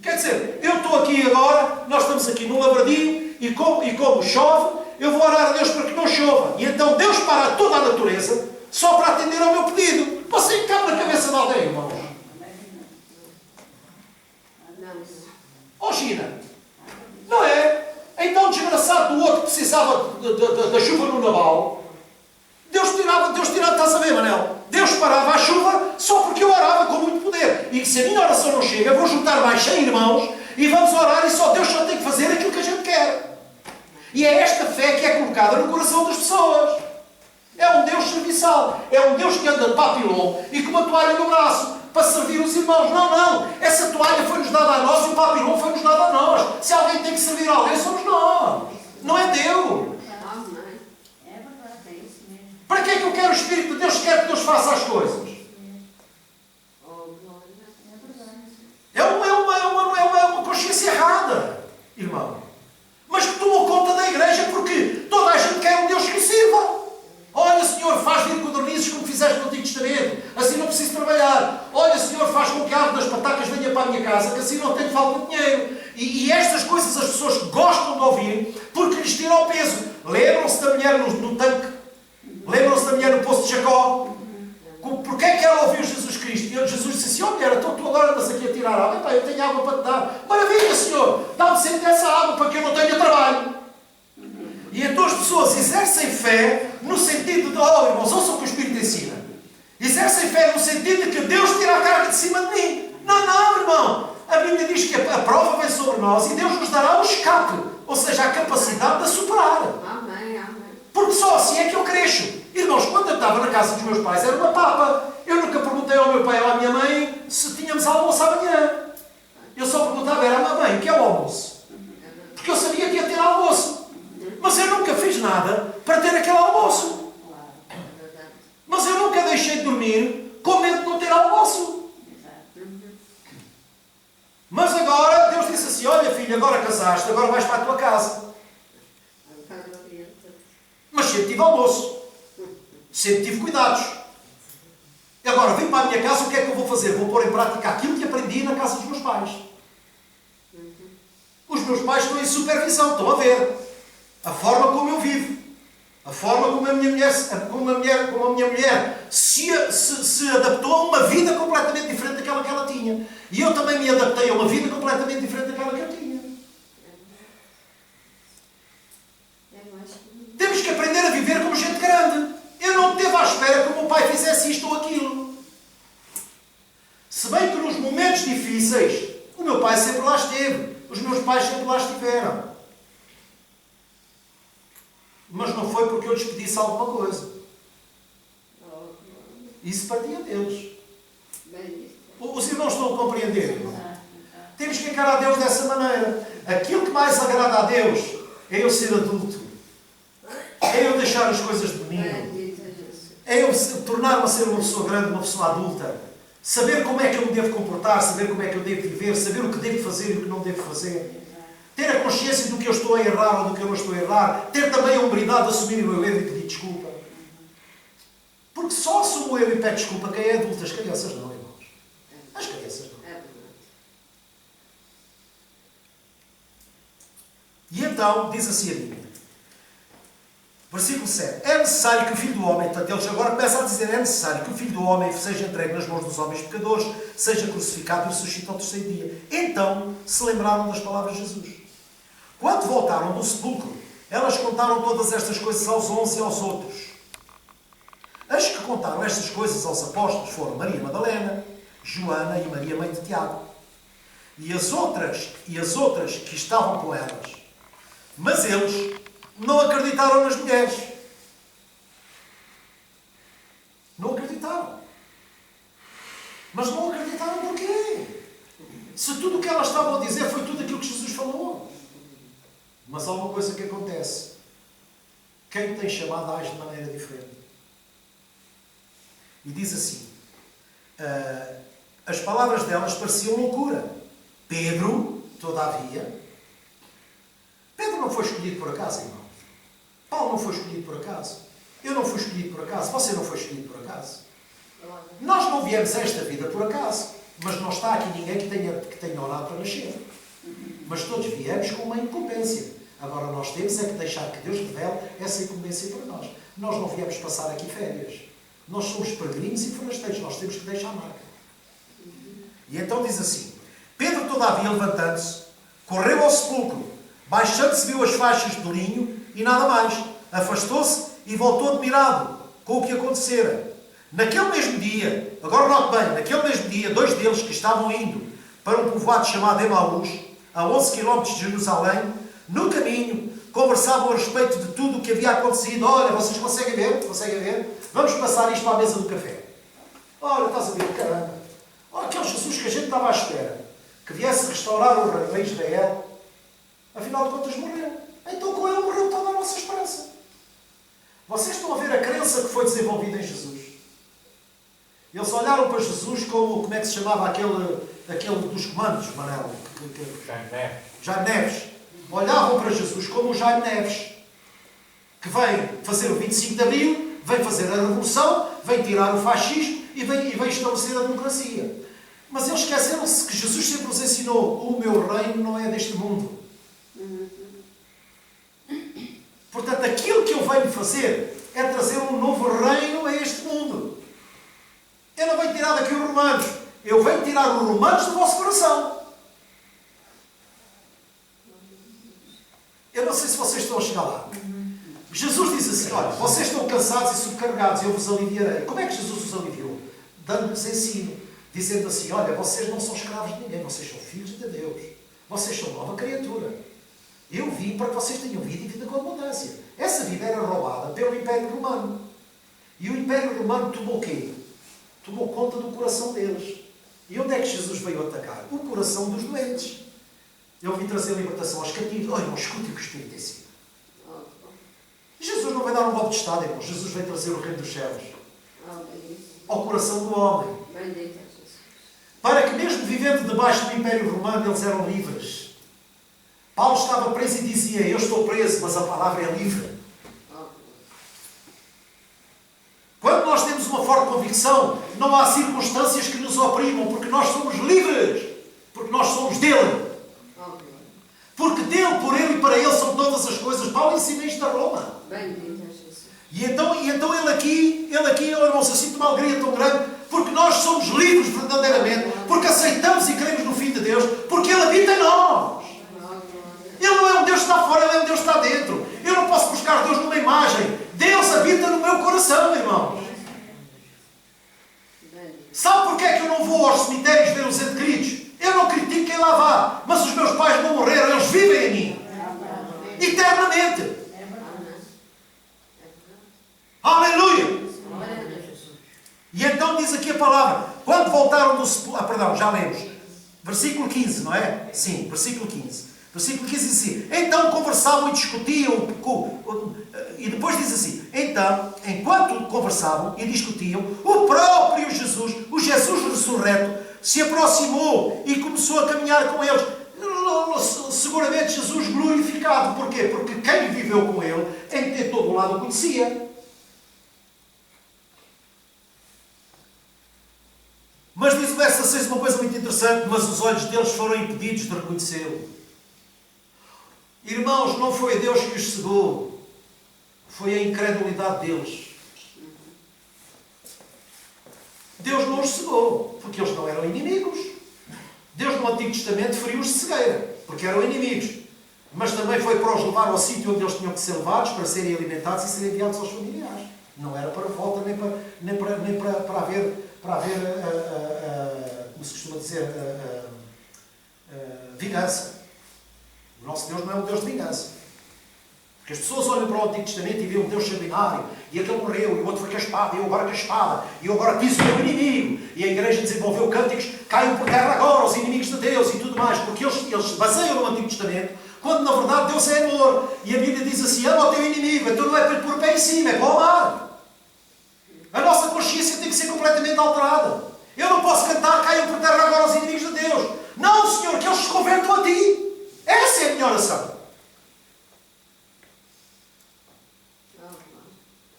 Quer dizer, eu estou aqui agora, nós estamos aqui no Lavradio, e como chove, eu vou orar a Deus para que não chova. E então Deus para toda a natureza só para atender ao meu pedido. Você cabe na cabeça de alguém, irmãos. Oh, China. Não é? Então o desgraçado do outro que precisava da chuva no naval, Deus tirava, estás a ver, Manel? Deus parava a chuva só porque eu orava com muito poder. E se a minha oração não chega, eu vou juntar mais 100 irmãos e vamos orar e Deus só tem que fazer aquilo que a gente quer. E é esta fé que é colocada no coração das pessoas. É um Deus serviçal. É um Deus que anda de papilão e com uma toalha no braço para servir os irmãos. Não. Essa toalha foi-nos dada a nós e o papilão foi-nos dado a nós. Se alguém tem que servir a alguém, somos nós. Não é Deus. Para que é que eu quero o Espírito de Deus? Quer que Deus faça as coisas? É uma consciência errada, irmão. Mas que tomou conta da igreja porque toda a gente quer um Deus que sirva. Olha, Senhor, faz vir codornizes como fizeste no Antigo Testamento. Assim não preciso trabalhar. Olha, Senhor, faz com que a árvore das patacas venha para a minha casa, que assim não tenho falta de dinheiro. E estas coisas as pessoas gostam de ouvir porque lhes tiram o peso. Lembram-se da mulher no tanque? Lembram-se da mulher no poço de Jacó? Porquê é que ela ouviu Jesus Cristo? E Jesus disse assim, oh mulher, então tu agora andas aqui a tirar água. Epá, eu tenho água para te dar. Maravilha, Senhor, dá-me sempre essa água para que eu não tenha trabalho. E então as pessoas exercem fé no sentido de, oh irmãos, ouçam o que o Espírito ensina. Exercem fé no sentido de que Deus tira a carga de cima de mim. Não, irmão. A Bíblia diz que a prova vem sobre nós e Deus nos dará o escape. Ou seja, a capacidade de superar.
Amém.
Porque só assim é que eu cresço. Irmãos, quando eu estava na casa dos meus pais, era uma papa. Eu nunca perguntei ao meu pai ou à minha mãe se tínhamos almoço amanhã. Eu só perguntava, era à mãe, que é o almoço? Porque eu sabia que ia ter almoço. Mas eu nunca fiz nada para ter aquele almoço. Mas eu nunca deixei de dormir com medo de não ter almoço. Mas agora, Deus disse assim, olha filha, agora casaste, agora vais para a tua casa. Mas sempre tive almoço. Sempre tive cuidados. E agora, vim para a minha casa, o que é que eu vou fazer? Vou pôr em prática aquilo que aprendi na casa dos meus pais. Os meus pais estão em supervisão, estão a ver a forma como eu vivo. A forma como a minha mulher se adaptou a uma vida completamente diferente daquela que ela tinha. E eu também me adaptei a uma vida completamente diferente daquela que eu tinha. Temos que aprender a viver como gente grande. Eu não esteve à espera que o meu pai fizesse isto ou aquilo. Se bem que nos momentos difíceis, o meu pai sempre lá esteve. Os meus pais sempre lá estiveram. Mas não foi porque eu lhes pedisse alguma coisa. Isso partia deles. Os irmãos estão a compreender? Temos que encarar Deus dessa maneira. Aquilo que mais agrada a Deus é eu ser adulto. É eu deixar as coisas de menino. É eu tornar-me a ser uma pessoa grande, uma pessoa adulta. Saber como é que eu me devo comportar, saber como é que eu devo viver, saber o que devo fazer e o que não devo fazer. Ter a consciência do que eu estou a errar ou do que eu não estou a errar. Ter também a humildade de assumir o meu erro e pedir desculpa. Porque só assumo o erro e pede desculpa quem é adulto. As crianças não, irmãos. As crianças não. E então, diz assim a Bíblia. Versículo 7. É necessário que o Filho do Homem, portanto, eles agora começam a dizer, é necessário que o Filho do Homem seja entregue nas mãos dos homens pecadores, seja crucificado e ressuscite ao terceiro dia. Então se lembraram das palavras de Jesus. Quando voltaram do sepulcro, elas contaram todas estas coisas aos 11 e aos outros. As que contaram estas coisas aos apóstolos foram Maria Madalena, Joana e Maria, mãe de Tiago. E as outras que estavam com elas. Mas eles não acreditaram nas mulheres. Não acreditaram. Mas não acreditaram. acreditaram porquê? Se tudo o que elas estavam a dizer foi tudo aquilo que Jesus falou. Mas há uma coisa que acontece. Quem tem chamado age de maneira diferente. E diz assim, as palavras delas pareciam loucura. Pedro, todavia, Pedro não foi escolhido por acaso, irmão. Paulo não foi escolhido por acaso. Eu não fui escolhido por acaso. Você não foi escolhido por acaso. Nós não viemos a esta vida por acaso. Mas não está aqui ninguém que tenha orado para nascer. Mas todos viemos com uma incumbência. Agora nós temos é que deixar que Deus revele essa incumbência para nós. Nós não viemos passar aqui férias. Nós somos peregrinos e forasteiros. Nós temos que deixar a marca. E então diz assim, Pedro, todavia, levantando-se, correu ao sepulcro, baixando-se viu as faixas de linho e nada mais. Afastou-se e voltou admirado com o que acontecera. Naquele mesmo dia, agora note bem, naquele mesmo dia, 2 deles que estavam indo para um povoado chamado Emaús, a 11 km de Jerusalém, no caminho, conversavam a respeito de tudo o que havia acontecido. Olha, vocês conseguem ver? Conseguem ver? Vamos passar isto para a mesa do café. Olha, estás a ver, caramba. Olha, aquele Jesus que a gente estava à espera, que viesse restaurar o reino de Israel, afinal de contas morreu. Então com ele morreu toda a nossa esperança. Vocês estão a ver a crença que foi desenvolvida em Jesus. Eles olharam para Jesus como é que se chamava aquele dos comandos, Manel? Jaime Neves. Olhavam para Jesus como o Jaime Neves, que vem fazer o 25 de Abril, vem fazer a revolução, vem tirar o fascismo e vem estabelecer a democracia. Mas eles esqueceram-se que Jesus sempre nos ensinou: o meu reino não é deste mundo. Portanto, aquilo que eu venho fazer é trazer um novo reino a este mundo. Eu não venho tirar daqui os romanos. Eu venho tirar os romanos do vosso coração. Eu não sei se vocês estão a chegar lá. Jesus diz assim, olha, vocês estão cansados e subcarregados, eu vos aliviarei. Como é que Jesus os aliviou? Dando-lhes ensino. Dizendo assim, olha, vocês não são escravos de ninguém, vocês são filhos de Deus. Vocês são nova criatura. Eu vim para que vocês tenham vida e vida com abundância. Essa vida era roubada pelo Império Romano. E o Império Romano tomou o quê? Tomou conta do coração deles. E onde é que Jesus veio atacar? O coração dos doentes. Ele veio trazer libertação aos cativos. Olha, não escute o que o Espírito ensina. Jesus não vai dar um golpe de Estado, irmão. Jesus veio trazer o reino dos céus ao coração do homem. Para que mesmo vivendo debaixo do Império Romano, eles eram livres. Paulo estava preso e dizia, eu estou preso, mas a palavra é livre. Quando nós temos uma forte convicção, não há circunstâncias que nos oprimam, porque nós somos livres. Porque nós somos dele. Porque dele, por ele e para ele são todas as coisas. Paulo ensina isto a Roma. E então ele aqui, irmãos, eu sinto uma alegria tão grande, porque nós somos livres verdadeiramente, porque aceitamos e cremos no Filho de Deus, porque ele habita em nós. Ele não é um Deus que está fora, ele é um Deus que está dentro. Eu não posso buscar Deus numa imagem. Deus habita no meu coração, irmãos. Sabe porquê é que eu não vou aos cemitérios ver os entes queridos? Eu não critico quem lá vá, mas os meus pais não morreram, eles vivem em mim. Eternamente. Aleluia! E então diz aqui a palavra, quando voltaram do sepulcro... perdão, já lemos. Versículo 15, não é? Sim, versículo 15. Versículo 15 diz assim, então conversavam e discutiam, e depois diz assim, então, enquanto conversavam e discutiam, o próprio Jesus, o Jesus ressurreto, se aproximou e começou a caminhar com eles. Seguramente Jesus glorificado. Porquê? Porque quem viveu com ele, em todo o lado o conhecia. Mas diz o verso 16 uma coisa muito interessante, mas os olhos deles foram impedidos de reconhecê-lo. Irmãos, não foi Deus que os cegou, foi a incredulidade deles. Deus não os cegou, porque eles não eram inimigos. Deus no Antigo Testamento feriu-os de cegueira, porque eram inimigos. Mas também foi para os levar ao sítio onde eles tinham que ser levados, para serem alimentados e serem enviados aos familiares. Não era para volta, nem para haver como se costuma dizer, vingança. O nosso Deus não é um Deus de vingança. Porque as pessoas olham para o Antigo Testamento e veem um Deus sanguinário, E aquele morreu, e o outro foi com a espada, e eu agora com a espada, e eu agora quis o meu inimigo. E a igreja desenvolveu cânticos, caiam por terra agora os inimigos de Deus e tudo mais, porque eles se baseiam no Antigo Testamento, quando na verdade Deus é amor. E a Bíblia diz assim, ama o teu inimigo, então não é para lhe pôr pé em cima, é para o amar. A nossa consciência tem que ser completamente alterada. Eu não posso cantar, caiam por terra agora os inimigos de Deus. Não, Senhor, que eles se convertam a ti. Essa é a minha oração.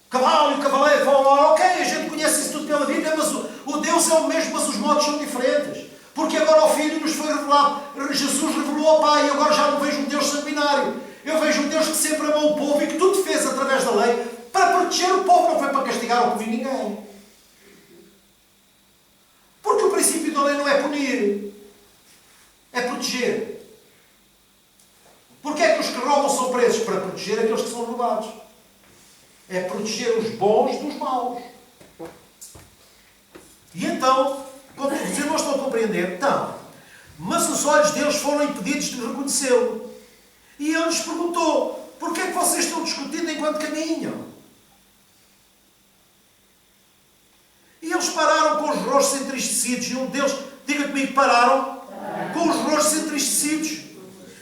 Cavalo e o cavaleiro vão, ok, a gente conhece isso tudo pela Bíblia, mas o Deus é o mesmo, mas os modos são diferentes. Porque agora o Filho nos foi revelado. Jesus revelou ao Pai, e agora já não vejo um Deus sanguinário. Eu vejo um Deus que sempre amou o povo e que tudo fez através da lei para proteger o povo, não foi para castigar o povo e ninguém. Porque o princípio da lei não é punir, é proteger. Porque é que os que roubam são presos? Para proteger aqueles que são roubados. É proteger os bons dos maus. E então, vocês não estão a compreender? Então, mas os olhos deles foram impedidos de reconhecê-lo. E ele lhes perguntou, porquê é que vocês estão discutindo enquanto caminham? E eles pararam com os rostos entristecidos. E um deles, diga comigo, pararam com os rostos entristecidos.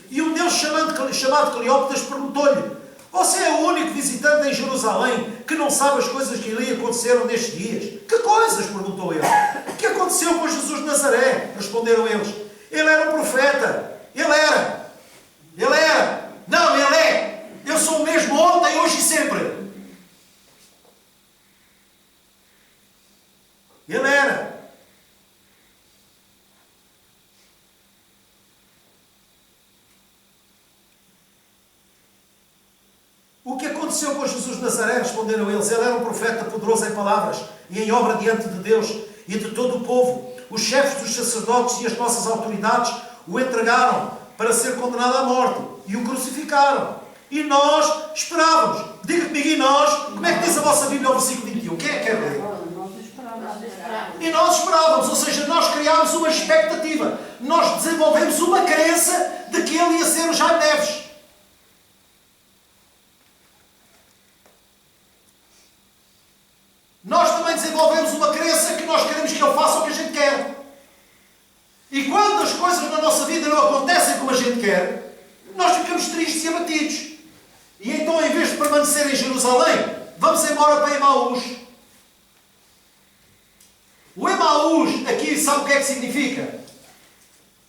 E um deles, chamado Cleópatas, perguntou-lhe, você é o único visitante em Jerusalém que não sabe as coisas que ali aconteceram nestes dias? Que coisas? Perguntou ele. O que aconteceu com Jesus de Nazaré? Responderam eles. Ele era um profeta. Ele era. Não, ele é. Eu sou o mesmo ontem, hoje e sempre. Ele era. O que aconteceu com Jesus de Nazaré? Responderam eles. Ele era um profeta poderoso em palavras e em obra diante de Deus e de todo o povo. Os chefes dos sacerdotes e as nossas autoridades o entregaram para ser condenado à morte e o crucificaram. E nós esperávamos. Diga comigo, e nós? Como é que diz a vossa Bíblia ao versículo 21? Quem é que quer ler? E nós esperávamos, ou seja, nós criámos uma expectativa. Nós desenvolvemos uma crença de que ele ia ser o Jaime Neves. Nós também desenvolvemos uma crença que nós queremos que ele faça o que a gente quer. E quando as coisas na nossa vida não acontecem como a gente quer, nós ficamos tristes e abatidos. E então, em vez de permanecer em Jerusalém, vamos embora para Emaús. O Emaús, aqui, sabe o que é que significa?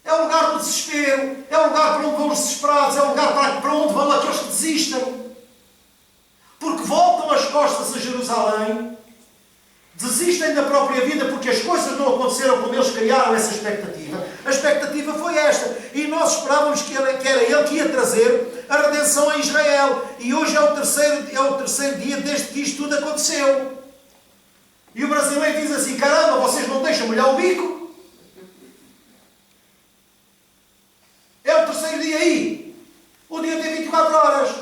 É o lugar do desespero, é o lugar para onde vão os desesperados, é o lugar para onde vão aqueles que desistem. Porque voltam as costas a Jerusalém, desistem da própria vida porque as coisas não aconteceram como eles criaram essa expectativa. A expectativa foi esta. E nós esperávamos que era ele que ia trazer a redenção a Israel. E hoje é o terceiro dia desde que isto tudo aconteceu. E o brasileiro diz assim, caramba, vocês não deixam molhar o bico? É o terceiro dia aí. O dia tem 24 horas.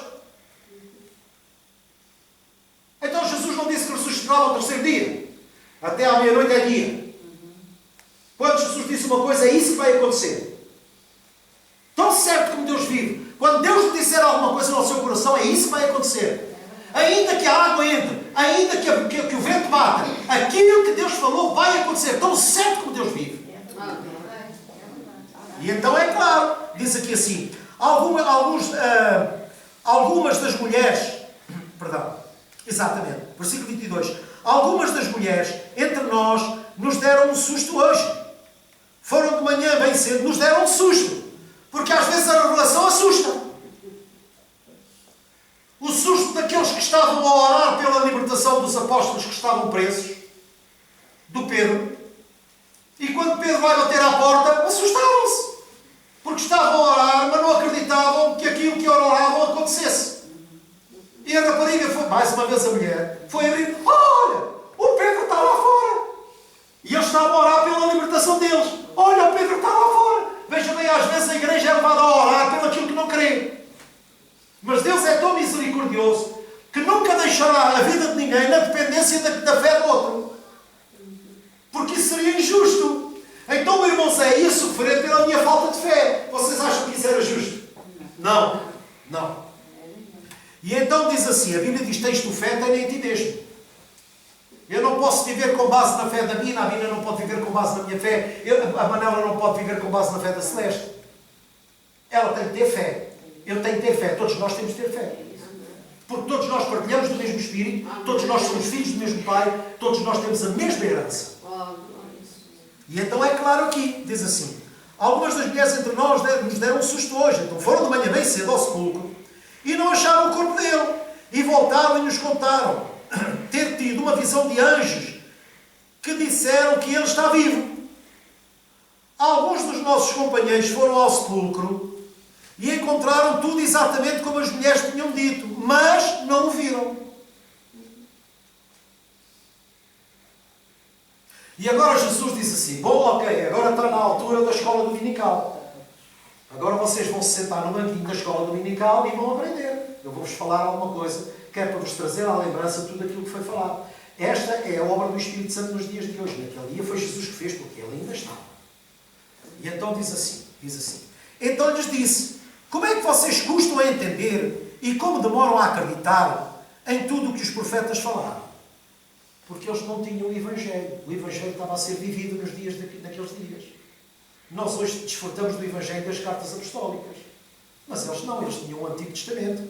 Então Jesus não disse que ressuscitava ao terceiro dia. Até à meia-noite é dia. Quando Jesus disse uma coisa, é isso que vai acontecer. Tão certo como Deus vive. Quando Deus lhe disser alguma coisa no seu coração, é isso que vai acontecer. Ainda que a água entre, ainda que o vento bata, aquilo que Deus falou vai acontecer. Tão certo como Deus vive. E então é claro, diz aqui assim, algumas das mulheres, perdão, exatamente, versículo 22, algumas das mulheres entre nós nos deram um susto hoje. Foram de manhã bem cedo, nos deram um susto. Porque às vezes a revelação assusta. O susto daqueles que estavam a orar pela libertação dos apóstolos que estavam presos, do Pedro. E quando Pedro vai bater à porta, assustaram-se. Porque estavam a orar, mas não acreditavam que aquilo que oravam acontecesse. E a rapariga foi, mais uma vez a mulher, foi abrir, olha, o Pedro está lá fora. E eles estavam a orar pela libertação deles. Olha, o Pedro está lá fora. Veja bem, às vezes a igreja é levada a orar pelo aquilo que não crê. Mas Deus é tão misericordioso que nunca deixará a vida de ninguém na dependência da fé do outro. Porque isso seria injusto. Então o irmão Zé ia sofrer pela minha falta de fé. Vocês acham que isso era justo? Não. Não. E então diz assim, a Bíblia diz, tens tu fé, tem em ti mesmo. Eu não posso viver com base na fé da Bina, a Bina não pode viver com base na minha fé, a Manela não pode viver com base na fé da Celeste. Ela tem que ter fé. Eu tenho que ter fé. Todos nós temos que ter fé. Porque todos nós partilhamos do mesmo Espírito, todos nós somos filhos do mesmo Pai, todos nós temos a mesma herança. E então é claro aqui, diz assim, algumas das mulheres entre nós nos deram um susto hoje, então foram de manhã bem cedo ao sepulcro e não acharam o corpo dele. E voltaram e nos contaram ter tido uma visão de anjos que disseram que ele está vivo. Alguns dos nossos companheiros foram ao sepulcro e encontraram tudo exatamente como as mulheres tinham dito, mas não o viram. E agora Jesus diz assim, bom, ok, agora está na altura da escola dominical. Agora vocês vão se sentar no banquinho da escola dominical e vão aprender. Eu vou-vos falar alguma coisa que é para vos trazer à lembrança tudo aquilo que foi falado. Esta é a obra do Espírito Santo nos dias de hoje. Naquele dia foi Jesus que fez, porque ele ainda estava. E então diz assim, então lhes disse, como é que vocês custam a entender e como demoram a acreditar em tudo o que os profetas falaram? Porque eles não tinham o Evangelho. O Evangelho estava a ser vivido nos dias naqueles dias. Nós hoje desfrutamos do Evangelho das cartas apostólicas. Mas eles não, eles tinham o Antigo Testamento.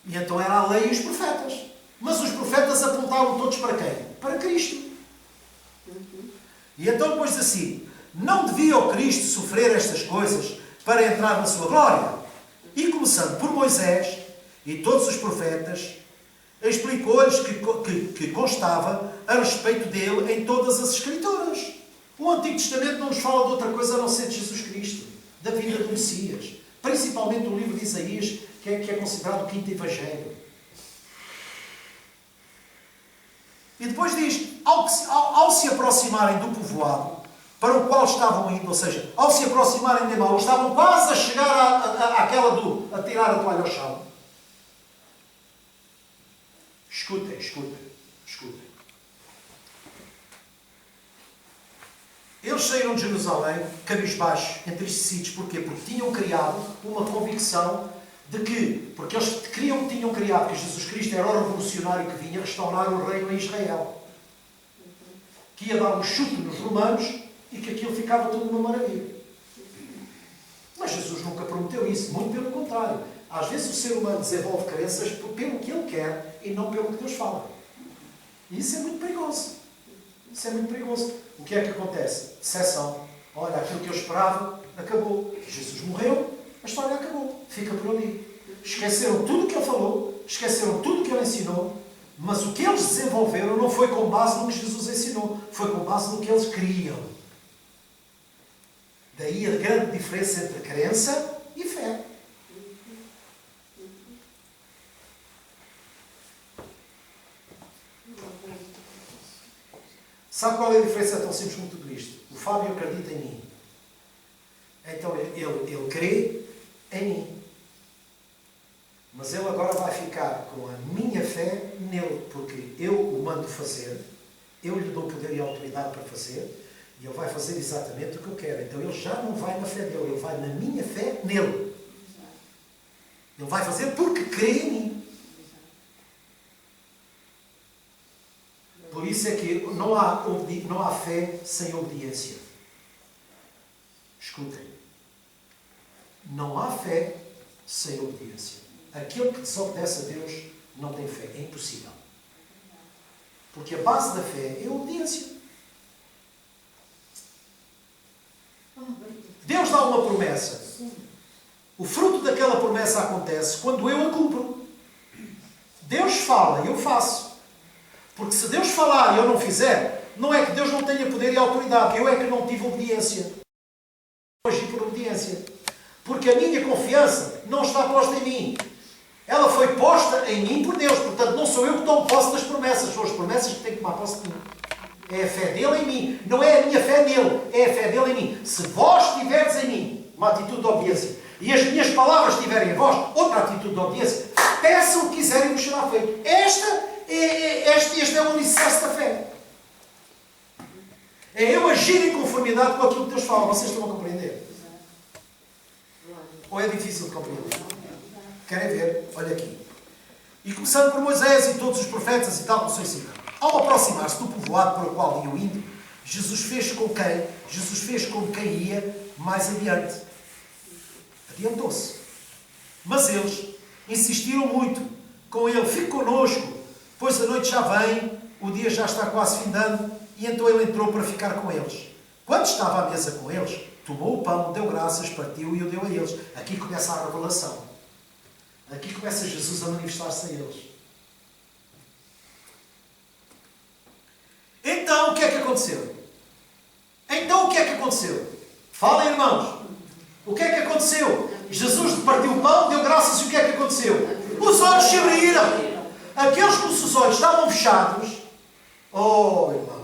E então era a lei e os profetas. Mas os profetas apontavam todos para quem? Para Cristo. E então depois diz assim, não devia o Cristo sofrer estas coisas para entrar na sua glória? E começando por Moisés e todos os profetas, explicou-lhes que constava a respeito dele em todas as Escrituras. O Antigo Testamento não nos fala de outra coisa a não ser de Jesus Cristo, da vida do Messias. Principalmente o livro de Isaías, que é considerado o quinto Evangelho. E depois diz, ao se aproximarem do povoado para o qual estavam indo, ou seja, ao se aproximarem de Emaús, estavam quase a chegar àquela a tirar a toalha ao chão. Escutem. Eles saíram de Jerusalém, cabisbaixos, entristecidos. Porquê? Porque tinham criado uma convicção de que, porque eles tinham criado que Jesus Cristo era o revolucionário que vinha restaurar o reino em Israel. Que ia dar um chute nos romanos e que aquilo ficava tudo uma maravilha. Mas Jesus nunca prometeu isso, muito pelo contrário. Às vezes o ser humano desenvolve crenças pelo que ele quer e não pelo que Deus fala. E isso é muito perigoso. O que é que acontece? Decepção. Olha, aquilo que eu esperava acabou. Jesus morreu, a história acabou. Fica por ali. Esqueceram tudo o que ele falou, esqueceram tudo o que ele ensinou, mas o que eles desenvolveram não foi com base no que Jesus ensinou, foi com base no que eles queriam. Daí a grande diferença entre crença e fé. Sabe qual é a diferença tão simples como tudo isto? O Fábio acredita em mim. Então ele crê em mim. Mas ele agora vai ficar com a minha fé nele, porque eu o mando fazer, eu lhe dou poder e autoridade para fazer, e ele vai fazer exatamente o que eu quero. Então ele já não vai na fé dele, ele vai na minha fé nele. Ele vai fazer porque crê em mim. Por isso é que não há fé sem obediência. Escutem. Não há fé sem obediência. Aquele que desobedece a Deus não tem fé. É impossível. Porque a base da fé é a obediência. Deus dá uma promessa. O fruto daquela promessa acontece quando eu a cumpro. Deus fala e eu faço. Porque se Deus falar e eu não fizer, não é que Deus não tenha poder e autoridade. Eu é que não tive obediência. Agi por obediência. Porque a minha confiança não está posta em mim. Ela foi posta em mim por Deus. Portanto, não sou eu que tomo posse das promessas. São as promessas que têm que tomar posse de mim. É a fé dele em mim. Não é a minha fé nele. É a fé dele em mim. Se vós tiverdes em mim uma atitude de obediência e as minhas palavras tiverem em vós outra atitude de obediência, peçam o que quiserem e vos será feito. Este é o alicerce da fé. É eu agir em conformidade com aquilo que Deus fala. Vocês estão a compreender? Ou é difícil de compreender? Querem ver? Olha aqui. E começando por Moisés e todos os profetas e tal, não sei se. Ao aproximar-se do povoado para o qual ia o índio, Jesus fez com quem ia mais adiante. Adiantou-se. Mas eles insistiram muito com ele: fique connosco, pois a noite já vem, o dia já está quase findando. E então ele entrou para ficar com eles. Quando estava à mesa com eles, tomou o pão, deu graças, partiu e o deu a eles. Aqui começa a revelação. Aqui começa Jesus a manifestar-se a eles. Então, o que é que aconteceu? Falem, irmãos. O que é que aconteceu? Jesus partiu o pão, deu graças e o que é que aconteceu? Os olhos se abriram. Aqueles cujos olhos estavam fechados. Oh, irmãos.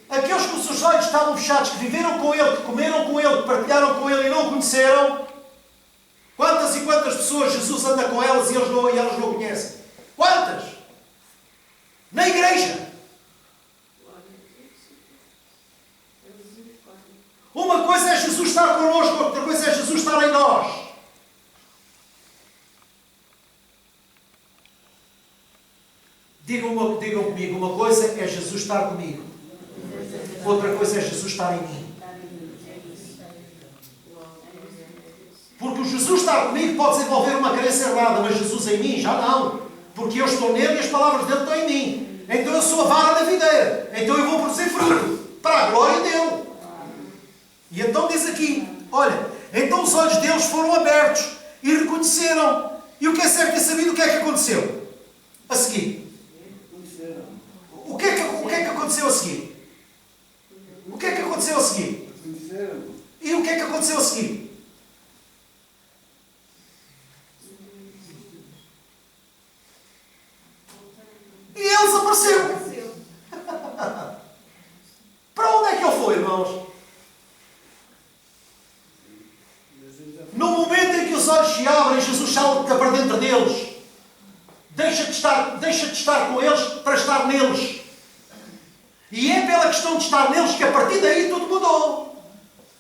Aqueles cujos olhos estavam fechados, que viveram com Ele, que comeram com Ele, que partilharam com Ele e não o conheceram. Quantas e quantas pessoas Jesus anda com elas e elas não o conhecem? Quantas? Na igreja. Uma coisa é Jesus estar connosco, outra coisa é Jesus estar em nós. Digam comigo, uma coisa é Jesus estar comigo, outra coisa é Jesus estar em mim. Porque o Jesus estar comigo pode desenvolver uma crença errada, mas Jesus em mim já não. Porque eu estou nele e as palavras dele estão em mim. Então eu sou a vara da videira. Então eu vou produzir fruto para a glória dele. E então diz aqui, olha, então os olhos deles foram abertos e reconheceram. E o que é certo e sabido, o que é que aconteceu? A seguir. O que é que aconteceu a seguir? O que é que aconteceu a seguir? E o que é que aconteceu a seguir? E ele desapareceu. Para onde é que ele foi, irmãos? No momento em que os olhos se abrem, Jesus salta para dentro deles. Deixa de estar com eles para estar neles. E é pela questão de estar neles que a partir daí tudo mudou.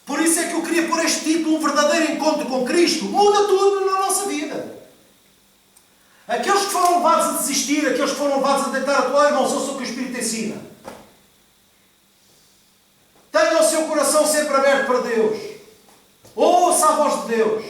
Por isso é que eu queria pôr este título: um verdadeiro encontro com Cristo muda tudo na nossa vida. Aqueles que foram levados a desistir, aqueles que foram levados a deitar a toalha, irmãos, ouçam o que o Espírito ensina. Tenham o seu coração sempre aberto para Deus. Ouça a voz de Deus.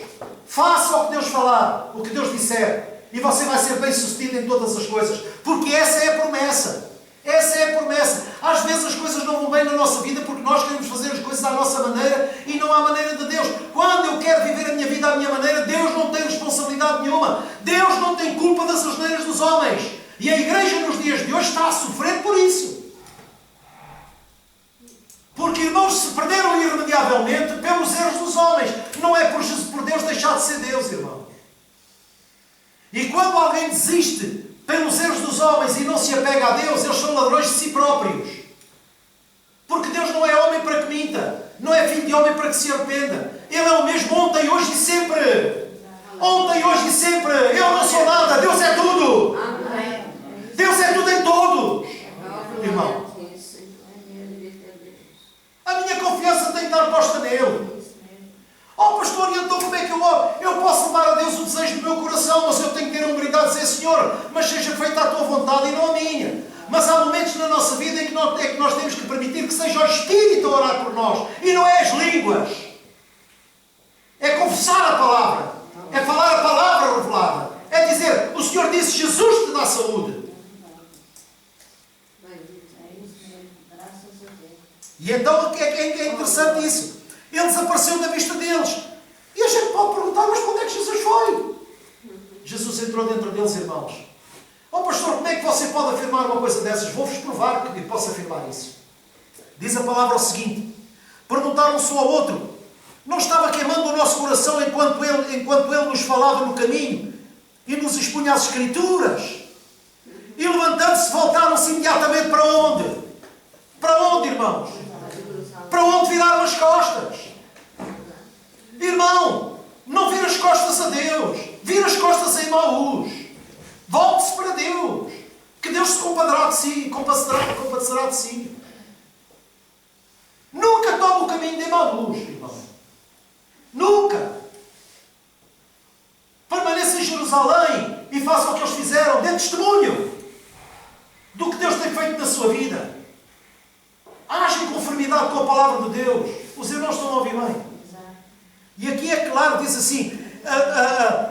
Faça o que Deus falar, o que Deus disser. E você vai ser bem sucedido em todas as coisas. Porque essa é a promessa. Essa é a promessa. Às vezes as coisas não vão bem na nossa vida porque nós queremos fazer as coisas à nossa maneira e não à maneira de Deus. Quando eu quero viver a minha vida à minha maneira, Deus não tem responsabilidade nenhuma. Deus não tem culpa das asneiras dos homens. E a igreja nos dias de hoje está a sofrer por isso. Porque irmãos se perderam irremediavelmente pelos erros dos homens. Não é por Deus deixar de ser Deus, irmão. E quando alguém desiste pelos erros dos homens e não se apega a Deus, eles são ladrões de si próprios. Porque Deus não é homem para que minta. Não é filho de homem para que se arrependa. Ele é o mesmo ontem, hoje e sempre. Ontem, hoje e sempre. Eu não sou nada. Deus é tudo. Deus é tudo em todos. Irmão. A minha confiança tem que estar posta nele. Oh pastor, e então como é que eu oro? Eu posso levar a Deus o desejo do meu coração, mas eu tenho que ter a humildade de dizer: Senhor, mas seja feita a tua vontade e não a minha. Mas há momentos na nossa vida em que nós temos que permitir que seja o Espírito a orar por nós. E não é as línguas. É confessar a palavra. É falar a palavra revelada. É dizer: o Senhor disse, Jesus te dá saúde. E então é interessante isso. Ele desapareceu da vista deles. E a gente pode perguntar: mas quando é que Jesus foi? Jesus entrou dentro deles, irmãos. Oh pastor, como é que você pode afirmar uma coisa dessas? Vou-vos provar que posso afirmar isso. Diz a palavra o seguinte: perguntaram um só ao outro: não estava queimando o nosso coração enquanto ele nos falava no caminho e nos expunha as Escrituras? E levantando-se, voltaram-se imediatamente para onde? Para onde, irmãos? Para onde viraram as costas? Irmão, não vira as costas a Deus. Vira as costas a Emaús. Volte-se para Deus. Que Deus se compadecerá de si. Nunca tome o caminho de Emaús, irmão. Nunca. a palavra de Deus. Os irmãos estão a ouvir bem. E aqui é claro, diz assim,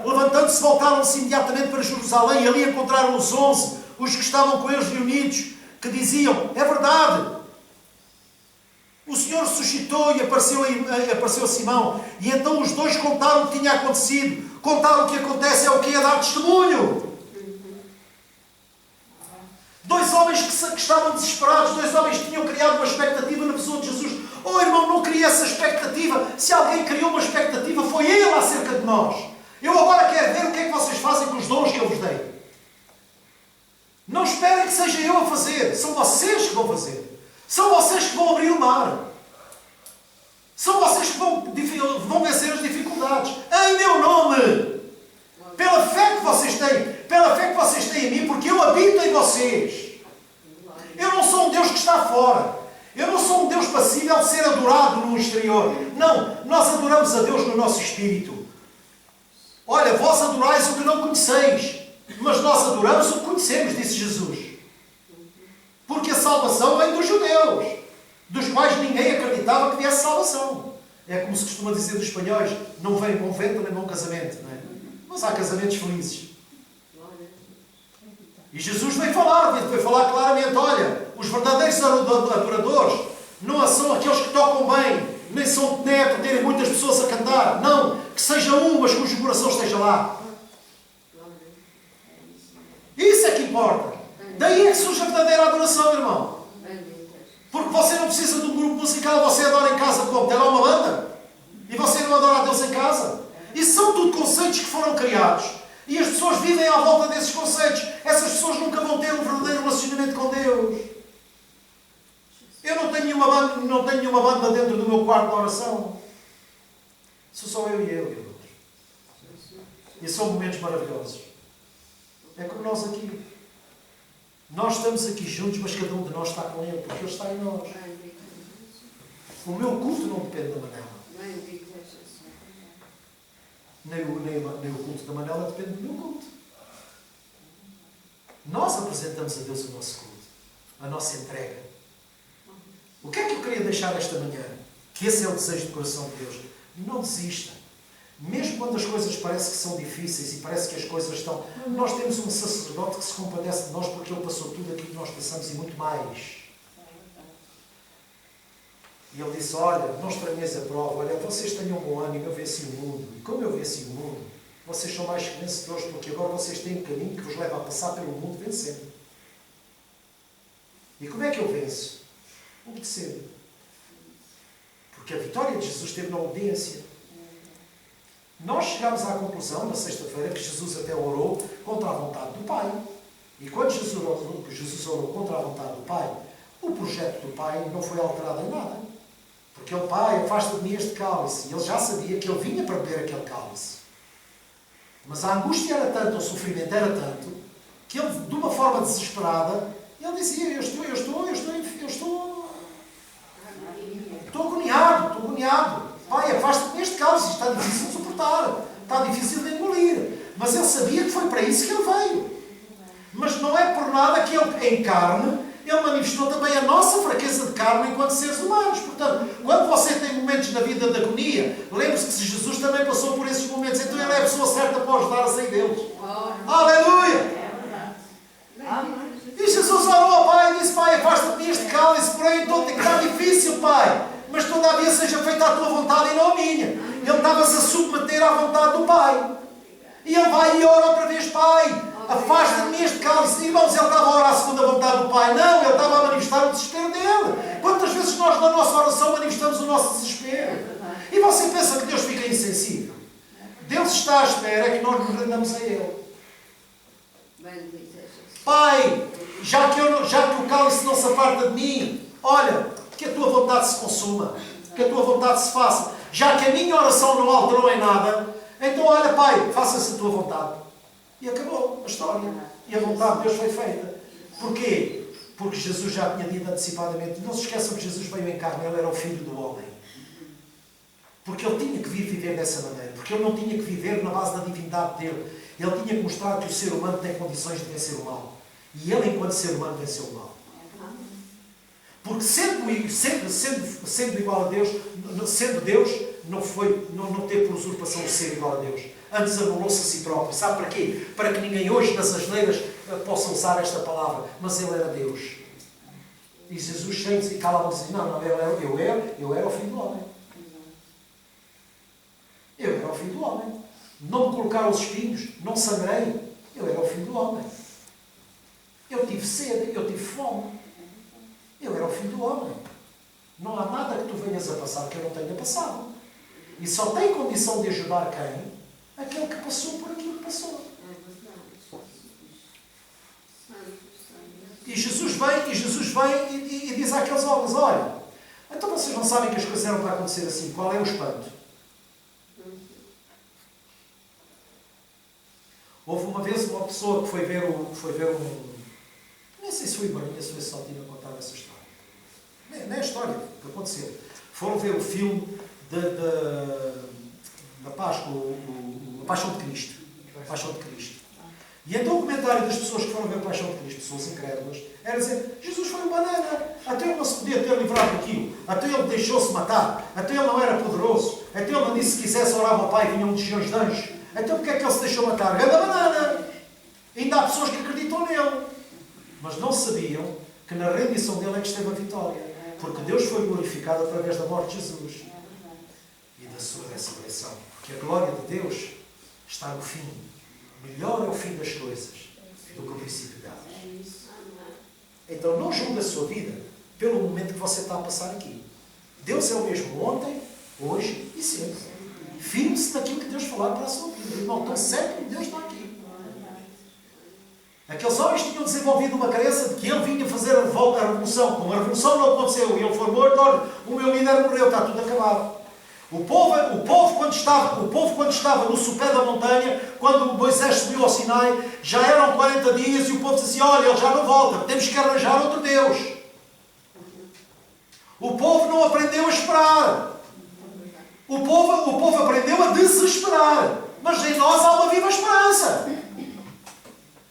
levantando-se, voltaram-se imediatamente para Jerusalém, e ali encontraram os 11, os que estavam com eles reunidos, que diziam, é verdade, o Senhor ressuscitou e apareceu a Simão. E então os dois contaram o que tinha acontecido. Contaram o que acontece, é o que é dar testemunho. Dois homens que estavam desesperados, dois homens que tinham criado uma expectativa na pessoa de Jesus. Oh irmão, não criei essa expectativa. Se alguém criou uma expectativa, foi Ele acerca de nós. Eu agora quero ver o que é que vocês fazem com os dons que eu vos dei. Não esperem que seja eu a fazer. São vocês que vão fazer. São vocês que vão abrir o mar. São vocês que vão vencer as dificuldades. Em meu nome. Pela fé que vocês têm. Pela fé que vocês têm em mim. Porque eu habito em vocês. Eu não sou um Deus que está fora. Eu não sou um Deus passível de ser adorado no exterior. Não. Nós adoramos a Deus no nosso espírito. Olha, vós adorais o que não conheceis. Mas nós adoramos o que conhecemos, disse Jesus. Porque a salvação vem dos judeus, dos quais ninguém acreditava que viesse salvação. É como se costuma dizer dos espanhóis, não vem bom vento nem bom casamento. Não é? Mas há casamentos felizes. E Jesus veio falar claramente, olha, os verdadeiros adoradores não são aqueles que tocam bem, nem são de neto, terem muitas pessoas a cantar. Não, que seja um, mas cujo coração esteja lá. Isso é que importa. Daí é que surge a verdadeira adoração, irmão. Porque você não precisa de um grupo musical, você adora em casa como? Tem lá uma banda? E você não adora a Deus em casa? Isso são tudo conceitos que foram criados. E as pessoas vivem à volta desses conceitos. Essas pessoas nunca vão ter um verdadeiro relacionamento com Deus. Eu não tenho nenhuma banda dentro do meu quarto de oração. Sou só eu e ele, irmãos. E são momentos maravilhosos. É como nós aqui. Nós estamos aqui juntos, mas cada um de nós está com Ele, porque Ele está em nós. O meu culto não depende da Manela. Nem o culto da Manela depende do meu culto. Nós apresentamos a Deus o nosso culto, a nossa entrega. O que é que eu queria deixar esta manhã? Que esse é o desejo do coração de Deus. Não desista. Mesmo quando as coisas parecem que são difíceis e parece que as coisas estão... Nós temos um sacerdote que se compadece de nós porque ele passou tudo aquilo que nós passamos e muito mais. E ele disse, olha, não estranheis a prova, olha, vocês tenham um bom ânimo, eu venci o mundo. E como eu venci o mundo, vocês são mais que vencedores, porque agora vocês têm um caminho que vos leva a passar pelo mundo vencendo. E como é que eu venço? Obedecendo. Porque a vitória de Jesus esteve na obediência. Nós chegámos à conclusão, na sexta-feira, que Jesus até orou contra a vontade do Pai. E quando Jesus orou contra a vontade do Pai, o projeto do Pai não foi alterado em nada. Porque o Pai, afasta de mim este cálice. E ele já sabia que ele vinha para beber aquele cálice. Mas a angústia era tanto, o sofrimento era tanto, que ele, de uma forma desesperada, ele dizia, eu estou agoniado. Pai, afasta-te deste cálice, isto está difícil de suportar, está difícil de engolir. Mas ele sabia que foi para isso que ele veio. Mas não é por nada que ele, em carne, ele manifestou também a nossa fraqueza de carne enquanto seres humanos. Portanto, quando você tem momentos na vida de agonia, lembre-se que Jesus também passou por esses momentos, então ele é a pessoa certa para ajudar a sair deles. Aleluia! E Jesus orou ao Pai e disse, Pai, afasta-te deste cálice, porém então está difícil, Pai. Mas todavia seja feita a tua vontade e não a minha. Ele estava-se a submeter à vontade do Pai. E ele vai e ora outra vez, Pai, afasta-me este cálice. Irmãos, ele estava a orar segundo a vontade do Pai. Não, ele estava a manifestar o desespero dele. Quantas vezes nós na nossa oração manifestamos o nosso desespero? E você pensa que Deus fica insensível? Deus está à espera que nós nos rendamos a Ele. Pai, já que o cálice não se aparta de mim, olha, que a tua vontade se consuma, que a tua vontade se faça. Já que a minha oração não alterou em nada, então olha, Pai, faça-se a tua vontade. E acabou a história. E a vontade de Deus foi feita. Porquê? Porque Jesus já tinha dito antecipadamente. Não se esqueçam que Jesus veio em carne, ele era o Filho do Homem. Porque ele tinha que vir viver dessa maneira. Porque ele não tinha que viver na base da divindade dele. Ele tinha que mostrar que o ser humano tem condições de vencer o mal. E ele, enquanto ser humano, venceu o mal. Porque sendo igual a Deus, sendo Deus, não teve por usurpação de ser igual a Deus. Antes anulou-se a si próprio. Sabe para quê? Para que ninguém hoje nas asneiras possa usar esta palavra. Mas Ele era Deus. E Jesus sem calava-se e dizia, não, eu era o Filho do Homem. Eu era o Filho do Homem. Não me colocaram os espinhos, não sangrei. Eu era o Filho do Homem. Eu tive sede, eu tive fome. Eu era o Filho do Homem. Não há nada que tu venhas a passar que eu não tenha passado. E só tem condição de ajudar quem? Aquele que passou por aquilo que passou. E Jesus vem e diz àqueles homens, olha, então vocês não sabem que as coisas eram para acontecer assim. Qual é o espanto? Houve uma vez uma pessoa que foi ver um... Nem sei se foi Marinha, se foi Saltino a contar essa história. Nem é a história que aconteceu. Foram ver o filme da Páscoa, a Paixão de Cristo. A Paixão de Cristo. E então o comentário das pessoas que foram ver a Paixão de Cristo, pessoas incrédulas, era dizer, Jesus foi um banana, até ele não se podia ter livrado daquilo, até ele deixou-se matar, até ele não era poderoso, até ele não disse que se quisesse orar ao Pai vinham legiões de anjos. Então porque é que ele se deixou matar? Grande banana! Ainda há pessoas que acreditam nele. Mas não sabiam que na rendição dele é que esteve a vitória. Porque Deus foi glorificado através da morte de Jesus. E da sua ressurreição. Porque a glória de Deus está no fim. Melhor é o fim das coisas do que o princípio delas. Então não julgue a sua vida pelo momento que você está a passar aqui. Deus é o mesmo ontem, hoje e sempre. Firme-se naquilo que Deus falar para a sua vida. Irmão, tão certo que Deus está aqui. Aqueles homens tinham desenvolvido uma crença de que ele vinha fazer a revolução. Como a revolução não aconteceu e ele foi morto, olha, o meu líder morreu, está tudo acabado. O povo quando estava no sopé da montanha, quando Moisés subiu ao Sinai, já eram 40 dias e o povo dizia, olha, ele já não volta, temos que arranjar outro Deus. O povo não aprendeu a esperar. O povo aprendeu a desesperar. Mas em nós há uma viva esperança.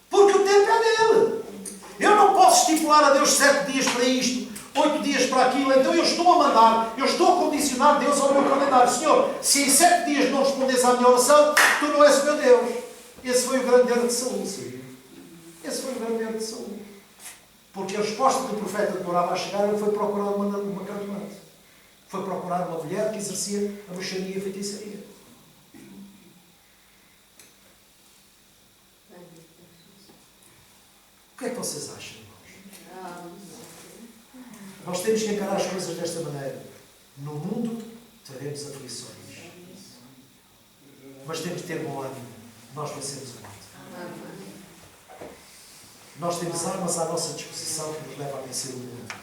Porque o tempo é dele. Eu não posso estipular a Deus 7 dias para isto, 8 dias para aquilo. Então eu estou a mandar, eu estou a condicionar Deus ao meu calendário. Senhor, se em 7 dias não respondes à minha oração, tu não és o meu Deus. Esse foi o grande erro de Saúl, sabia? Esse foi o grande erro de Saúl. Porque a resposta do profeta demorava a chegar, ele foi procurar uma cartomante. Foi procurar uma mulher que exercia a bruxaria e a feitiçaria. O que é que vocês acham, irmãos? Nós temos que encarar as coisas desta maneira. No mundo teremos aflições. Mas temos que ter bom ânimo. Nós vencemos o mundo. Nós temos armas à nossa disposição que nos levam a vencer o mundo.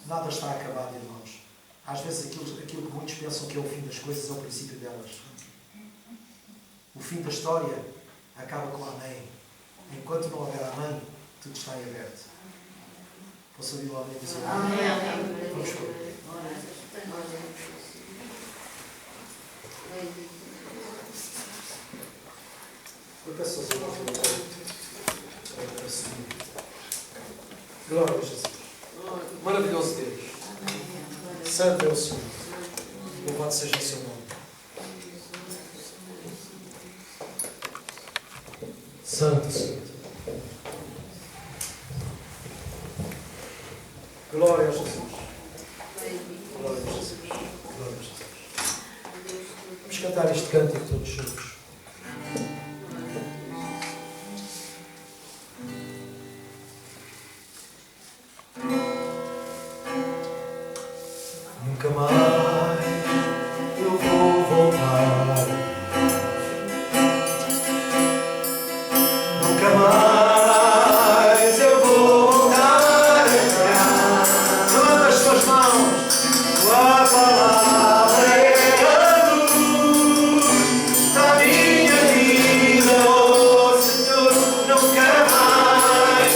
Nada está acabado, irmãos. Às vezes aquilo que muitos pensam que é o fim das coisas é o princípio delas. O fim da história acaba com a amém. Enquanto não houver amém, tudo está em aberto. Posso ouvir o amém dizer amém? Vamos por aí. Eu peço aos irmãos para subir. Glória a Jesus. Maravilhoso Deus. Santo é o Senhor. Louvado seja o seu nome. Santo Senhor. Glória a Jesus. Glória a Jesus. Glória a Jesus. Vamos cantar este cântico todos juntos. Nunca mais eu vou voltar. Nunca mais eu vou voltar atrás. Levanta as tuas mãos. Tua palavra é a luz da minha vida, oh Senhor. Nunca mais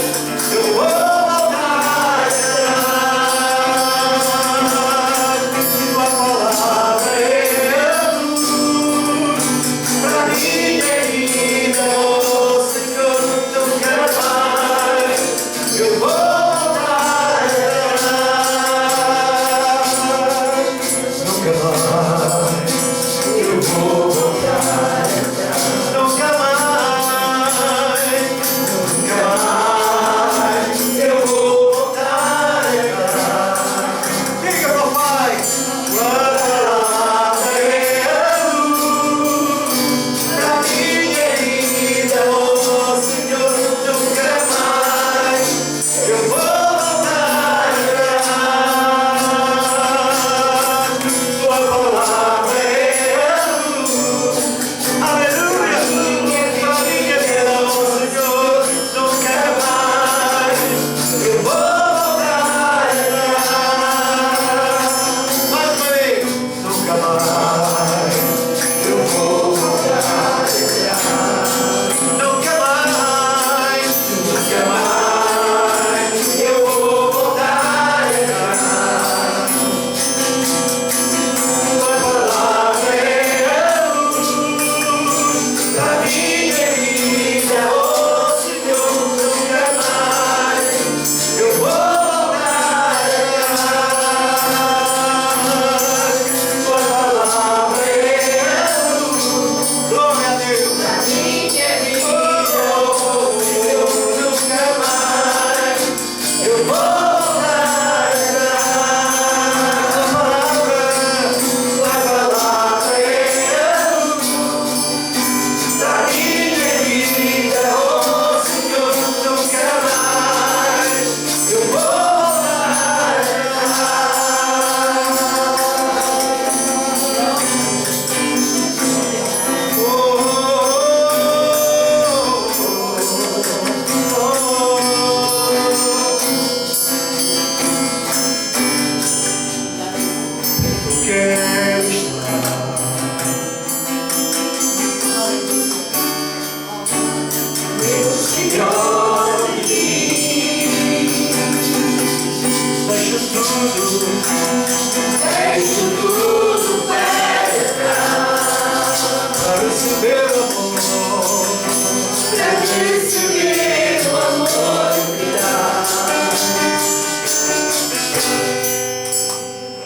eu vou voltar atrás.
tudo para
receber amor,
receber o amor que dá.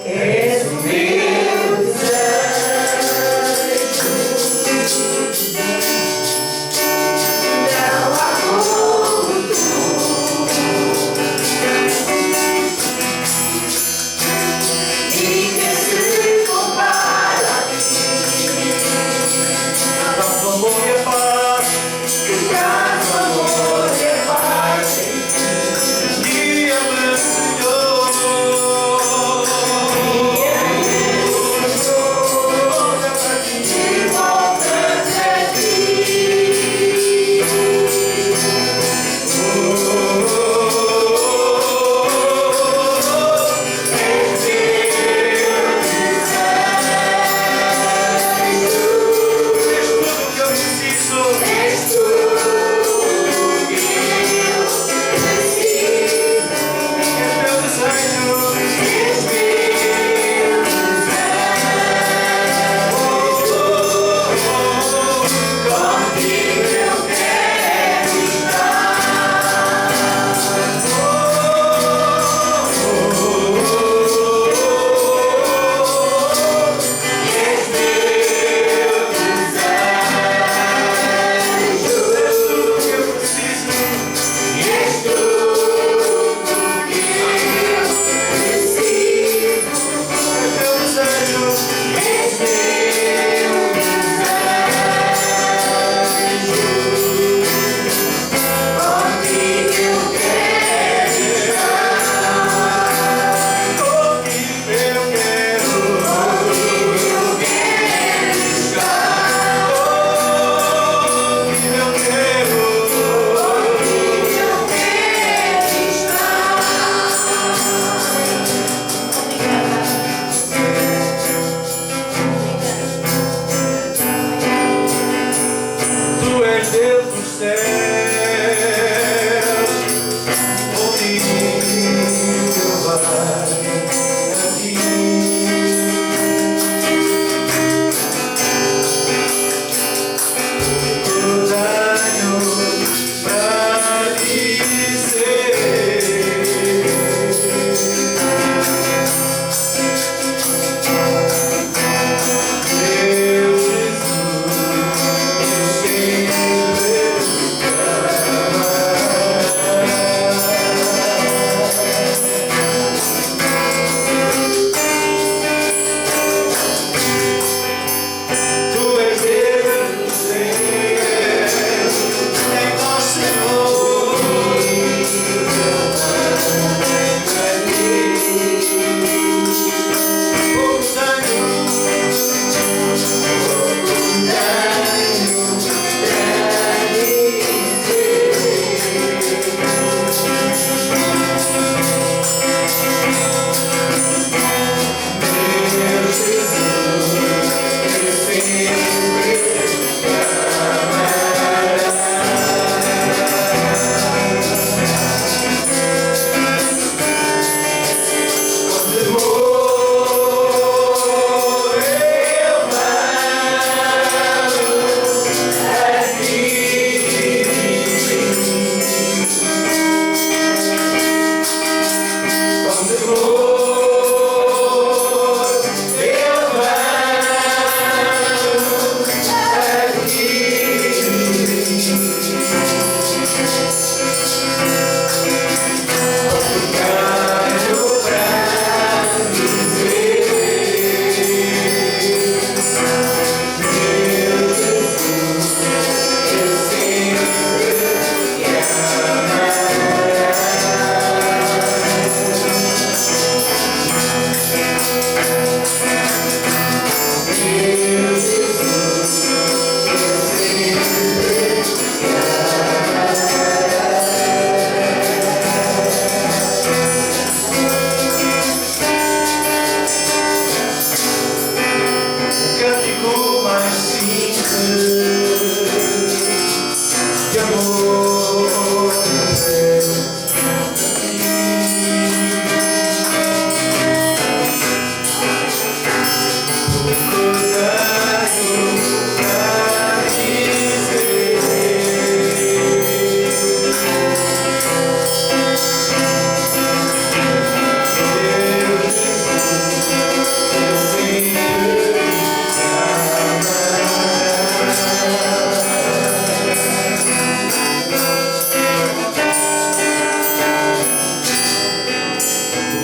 És o meu desejo, não há como tu.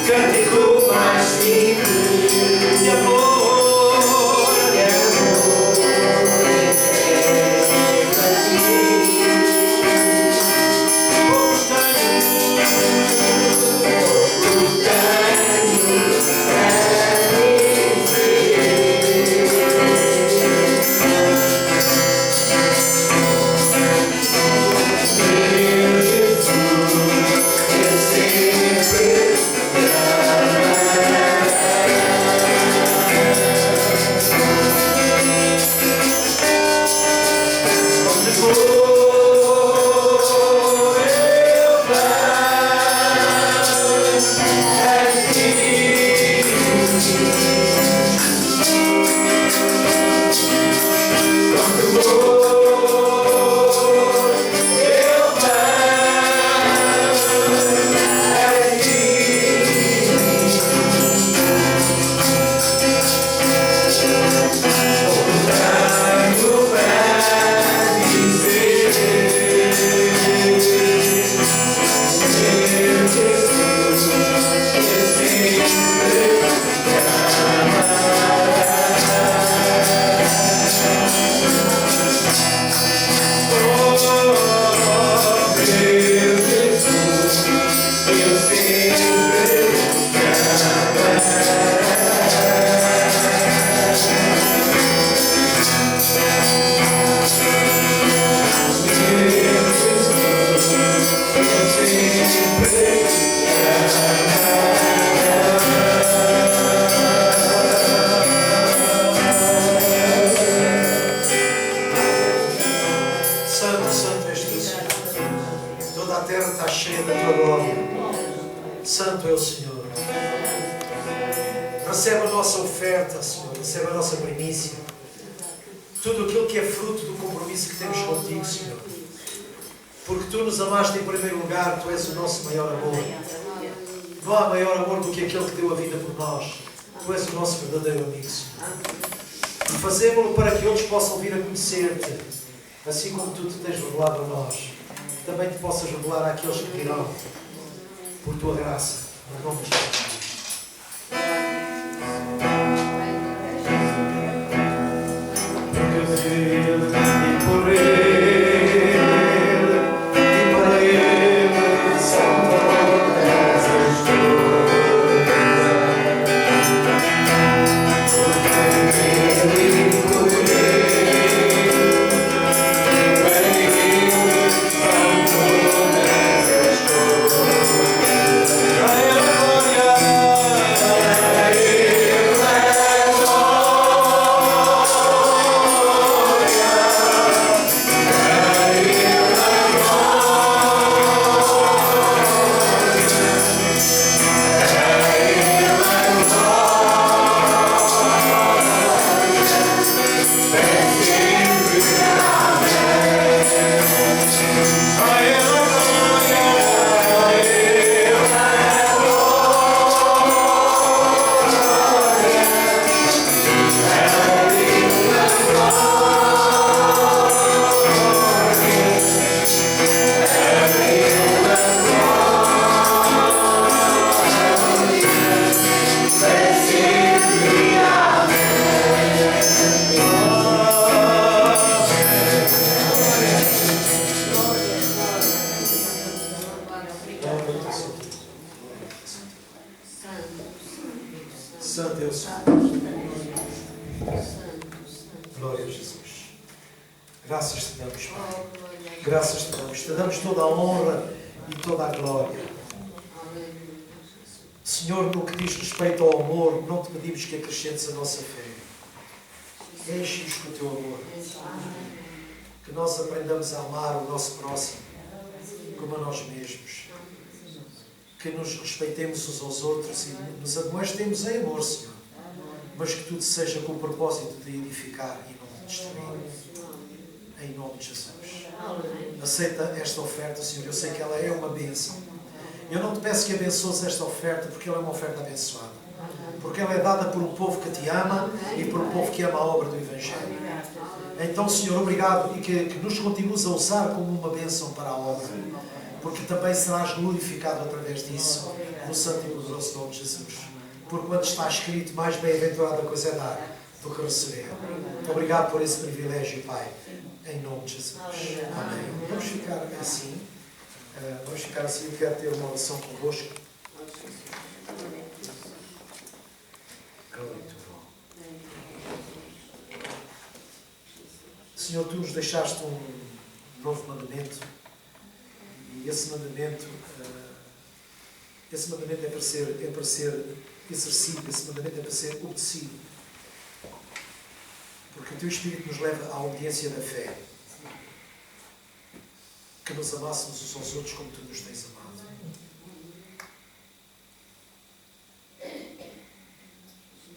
cântico mais simples de amor, entregue a ti.
Santo é o Senhor. Recebe a nossa oferta, Senhor. Recebe a nossa primícia. Tudo aquilo que é fruto do compromisso que temos contigo, Senhor. Porque Tu nos amaste em primeiro lugar. Tu és o nosso maior amor. Não há maior amor do que aquele que deu a vida por nós. Tu és o nosso verdadeiro amigo, Senhor. E fazemos-lo para que outros possam vir a conhecer-te, assim como Tu te tens revelado a nós. Também Te possas revelar àqueles que virão, por Tua graça, no nome de Jesus. Santo é o Senhor. Glória a Jesus. Graças Te damos, Pai. Graças Te damos. Te damos toda a honra e toda a glória. Senhor, no que diz respeito ao amor, não Te pedimos que acrescentes a nossa fé. Enche-nos com o Teu amor. Que nós aprendamos a amar o nosso próximo como a nós mesmos. Que nos respeitemos uns aos outros e nos admoestemos em amor, Senhor. Mas que tudo seja com o propósito de edificar e não de destruir. Em nome de Jesus. Aceita esta oferta, Senhor. Eu sei que ela é uma bênção. Eu não Te peço que abençoes esta oferta porque ela é uma oferta abençoada. Porque ela é dada por um povo que Te ama e por um povo que ama a obra do Evangelho. Então, Senhor, obrigado e que nos continues a usar como uma bênção para a obra. porque também serás glorificado através disso, no santo e poderoso nome de Jesus. Porque quando está escrito, mais bem-aventurada coisa é dar do que receber. Obrigado por esse privilégio, Pai, em nome de Jesus. Amém. Vamos ficar assim. Eu quero ter uma oração convosco. Senhor, Tu nos deixaste um novo mandamento, e esse mandamento é para ser exercido, esse mandamento é para ser obedecido, porque o Teu Espírito nos leva à obediência da fé, que nos amássemos uns aos outros como Tu nos tens amado.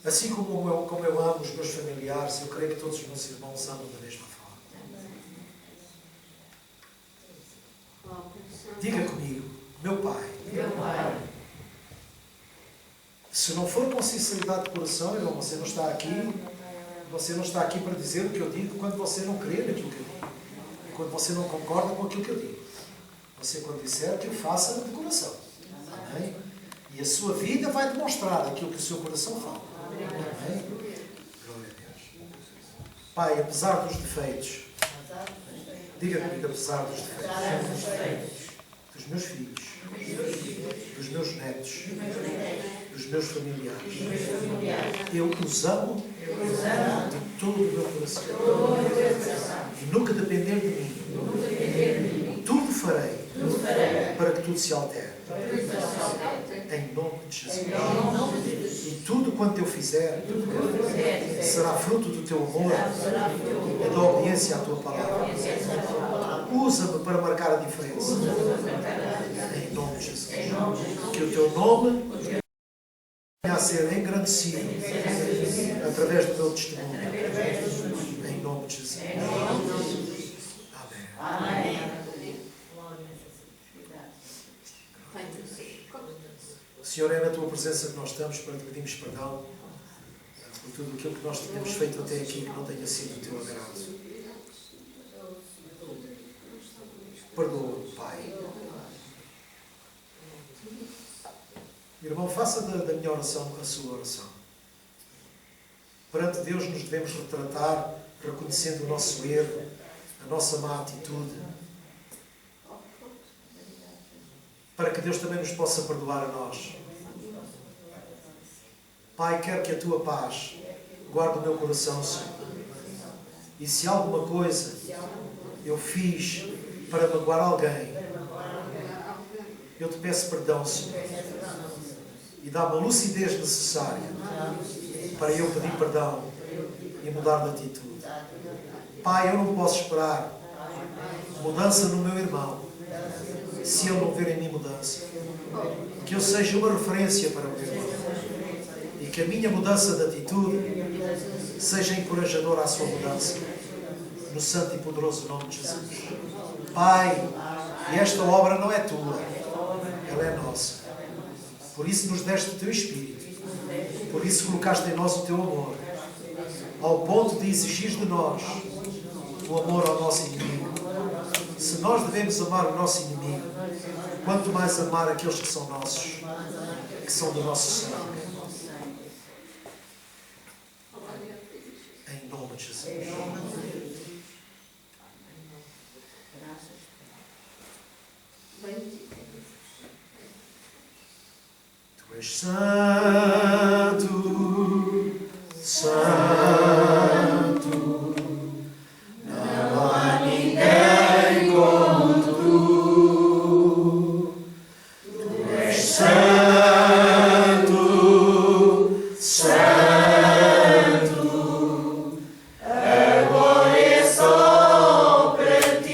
Assim como eu amo os meus familiares, eu creio que todos os meus irmãos amam da mesma forma. Diga comigo, meu Pai, se não for com sinceridade de coração, irmão, você não está aqui para dizer o que eu digo quando você não crê naquilo que eu digo. E quando você não concorda com aquilo que eu digo. Você, quando disser, que o faça de coração. Amém? E a sua vida vai demonstrar aquilo que o seu coração fala. Amém? Glória a Deus. Pai, apesar dos defeitos, diga comigo, apesar dos defeitos, dos meus filhos, dos meus netos, dos meus familiares, eu os amo de todo o meu coração. E nunca depender de mim, tudo farei para que tudo se altere. Em nome de Jesus. E tudo quanto eu fizer será fruto do Teu amor e da obediência à Tua palavra. Usa-me para marcar a diferença. Em nome de Jesus. Que o Teu nome venha a ser engrandecido através do meu testemunho. Em nome de Jesus. Amém. Senhor, é na Tua presença que nós estamos para te pedirmos perdão por tudo aquilo que nós tínhamos feito até aqui que não tenha sido o Teu agrado. Perdoa-me, Pai. Irmão, faça da minha oração a sua oração. Perante Deus nos devemos retratar, reconhecendo o nosso erro, a nossa má atitude, para que Deus também nos possa perdoar a nós. Pai, quero que a Tua paz guarde o meu coração, Senhor. E se alguma coisa eu fiz para magoar alguém, eu te peço perdão, Senhor. E dá-me a lucidez necessária para eu pedir perdão e mudar de atitude. Pai, eu não posso esperar mudança no meu irmão se ele não ver em mim mudança. Que eu seja uma referência para o meu irmão. E que a minha mudança de atitude seja encorajadora à sua mudança. No santo e poderoso nome de Jesus. Pai, e esta obra não é tua, ela é nossa. Por isso nos deste o Teu Espírito. Por isso colocaste em nós o Teu amor. Ao ponto de exigir de nós o amor ao nosso inimigo. Se nós devemos amar o nosso inimigo, quanto mais amar aqueles que são nossos, que são do nosso sangue. Em nome de Jesus. Tu és santo, santo, não há ninguém como Tu. Tu és santo, santo, a glória é só para Ti.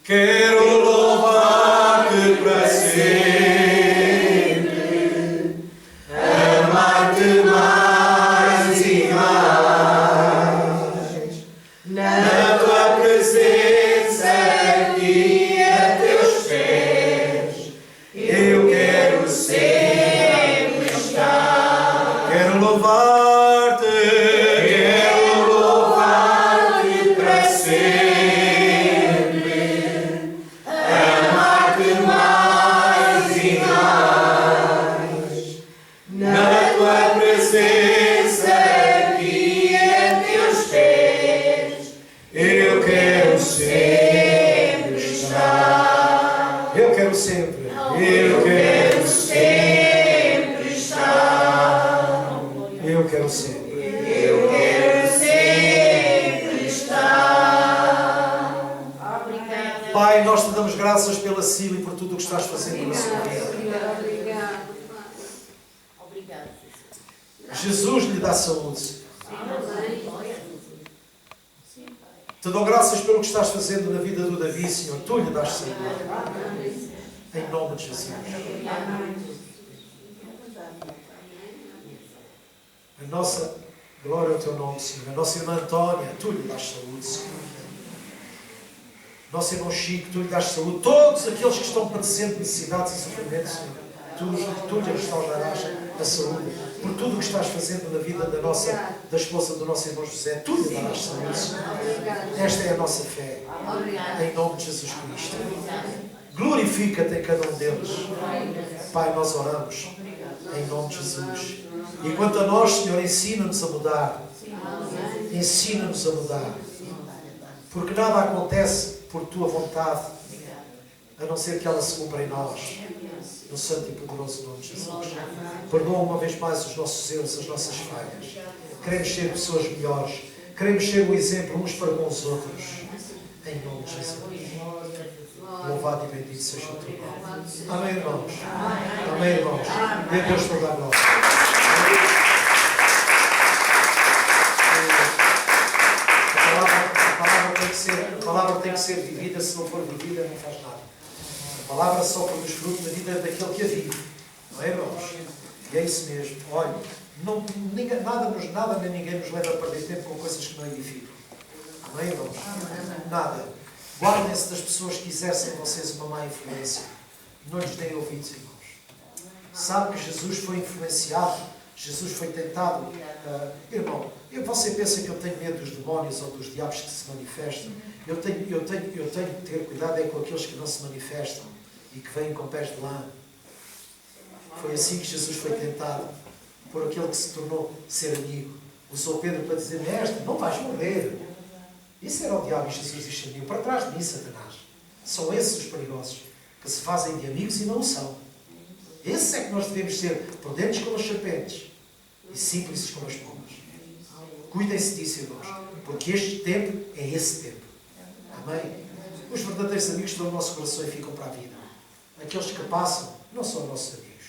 Quero louvar-Te para sempre, amar-Te mais.
estás fazendo na sua vida.
Obrigado.
Jesus lhe dá saúde. Te dou graças pelo que estás fazendo na vida do Davi, Senhor. Tu lhe dás saúde. Em nome de Jesus. A nossa glória ao teu nome, Senhor. A nossa irmã Antônia, tu lhe dás saúde, Senhor. Nosso irmão Chico, tu lhe dás saúde. Todos aqueles que estão padecendo necessidades e sofrimentos, Senhor. Tu lhe restaurarás a saúde. Por tudo o que estás fazendo na vida da esposa do nosso irmão José, tu lhe darás saúde, Senhor. Esta é a nossa fé. Em nome de Jesus Cristo. Glorifica-te em cada um deles. Pai, nós oramos. Em nome de Jesus. E quanto a nós, Senhor, ensina-nos a mudar. Ensina-nos a mudar. Porque nada acontece por tua vontade, a não ser que ela se cumpra em nós. No santo e poderoso nome de Jesus. Perdoa uma vez mais os nossos erros, as nossas falhas. Queremos ser pessoas melhores. Queremos ser o exemplo uns para com os outros. Em nome de Jesus. Louvado e bendito seja o teu nome. Amém, irmãos. Amém, irmãos. Dê a Deus toda a glória. A palavra tem que ser vivida. Se não for vivida, não faz nada. A palavra só produz fruto na vida daquele que a vive. Não é, irmãos? E é isso mesmo. Olha, nada nem ninguém nos leva a perder tempo com coisas que não edificam. Não é, irmãos? Nada. Guardem-se das pessoas que exercem em vocês uma má influência. Não lhes deem ouvidos, irmãos. Sabe que Jesus foi influenciado, Jesus foi tentado. Irmão, você pensa que eu tenho medo dos demónios ou dos diabos que se manifestam? Eu tenho que ter cuidado com aqueles que não se manifestam e que vêm com pés de lã. Foi assim que Jesus foi tentado por aquele que se tornou ser amigo. Usou Pedro para dizer: Mestre, não vais morrer. Isso era o diabo, e Jesus disse: para trás de mim, Satanás. São esses os perigosos, que se fazem de amigos e não o são. Esses é que nós devemos ser, prudentes como as serpentes e simples como as pombas. Cuidem-se disso, irmãos, porque este tempo é esse tempo. Amém? Os verdadeiros amigos estão no nosso coração e ficam para a vida. Aqueles que passam não são nossos amigos,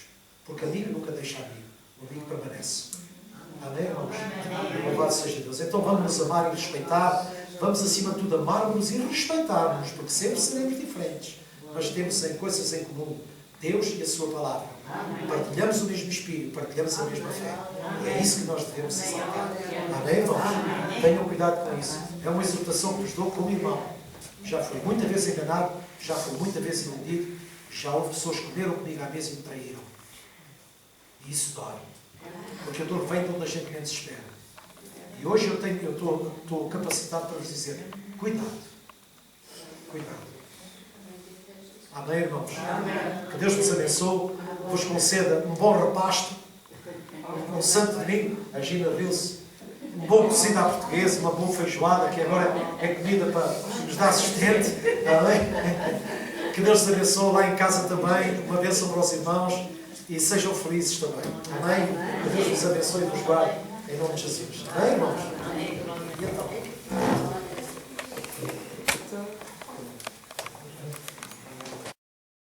porque amigo nunca deixa amigo. O amigo permanece. Amém, irmãos? Louvado seja Deus. Então vamos nos amar e respeitar. Vamos, acima de tudo, amar-nos e respeitar-nos, porque sempre seremos diferentes. Mas temos coisas em comum. Deus e a sua palavra. Partilhamos o mesmo Espírito, partilhamos a mesma fé. E é isso que nós devemos exaltar. Amém, irmãos? Tenham cuidado com isso. É uma exortação que vos dou como irmão. Já fui muita vez enganado, já fui muita vez iludido, já houve pessoas que comeram comigo à mesa e me traíram. E isso dói. Porque a dor vem de onde a gente menos espera. E hoje eu estou capacitado para vos dizer: cuidado. Cuidado. Amém, irmãos? Amém. Que Deus vos abençoe, vos conceda um bom repasto, um santo domingo. A Gina viu-se, um bom cozido à portuguesa, uma boa feijoada, que agora é comida para nos dar sustento. Amém? Que Deus vos abençoe lá em casa também, uma bênção para os irmãos, e sejam felizes também. Amém? Que Deus vos abençoe e vos guarde, em nome de Jesus. Amém, irmãos? E então?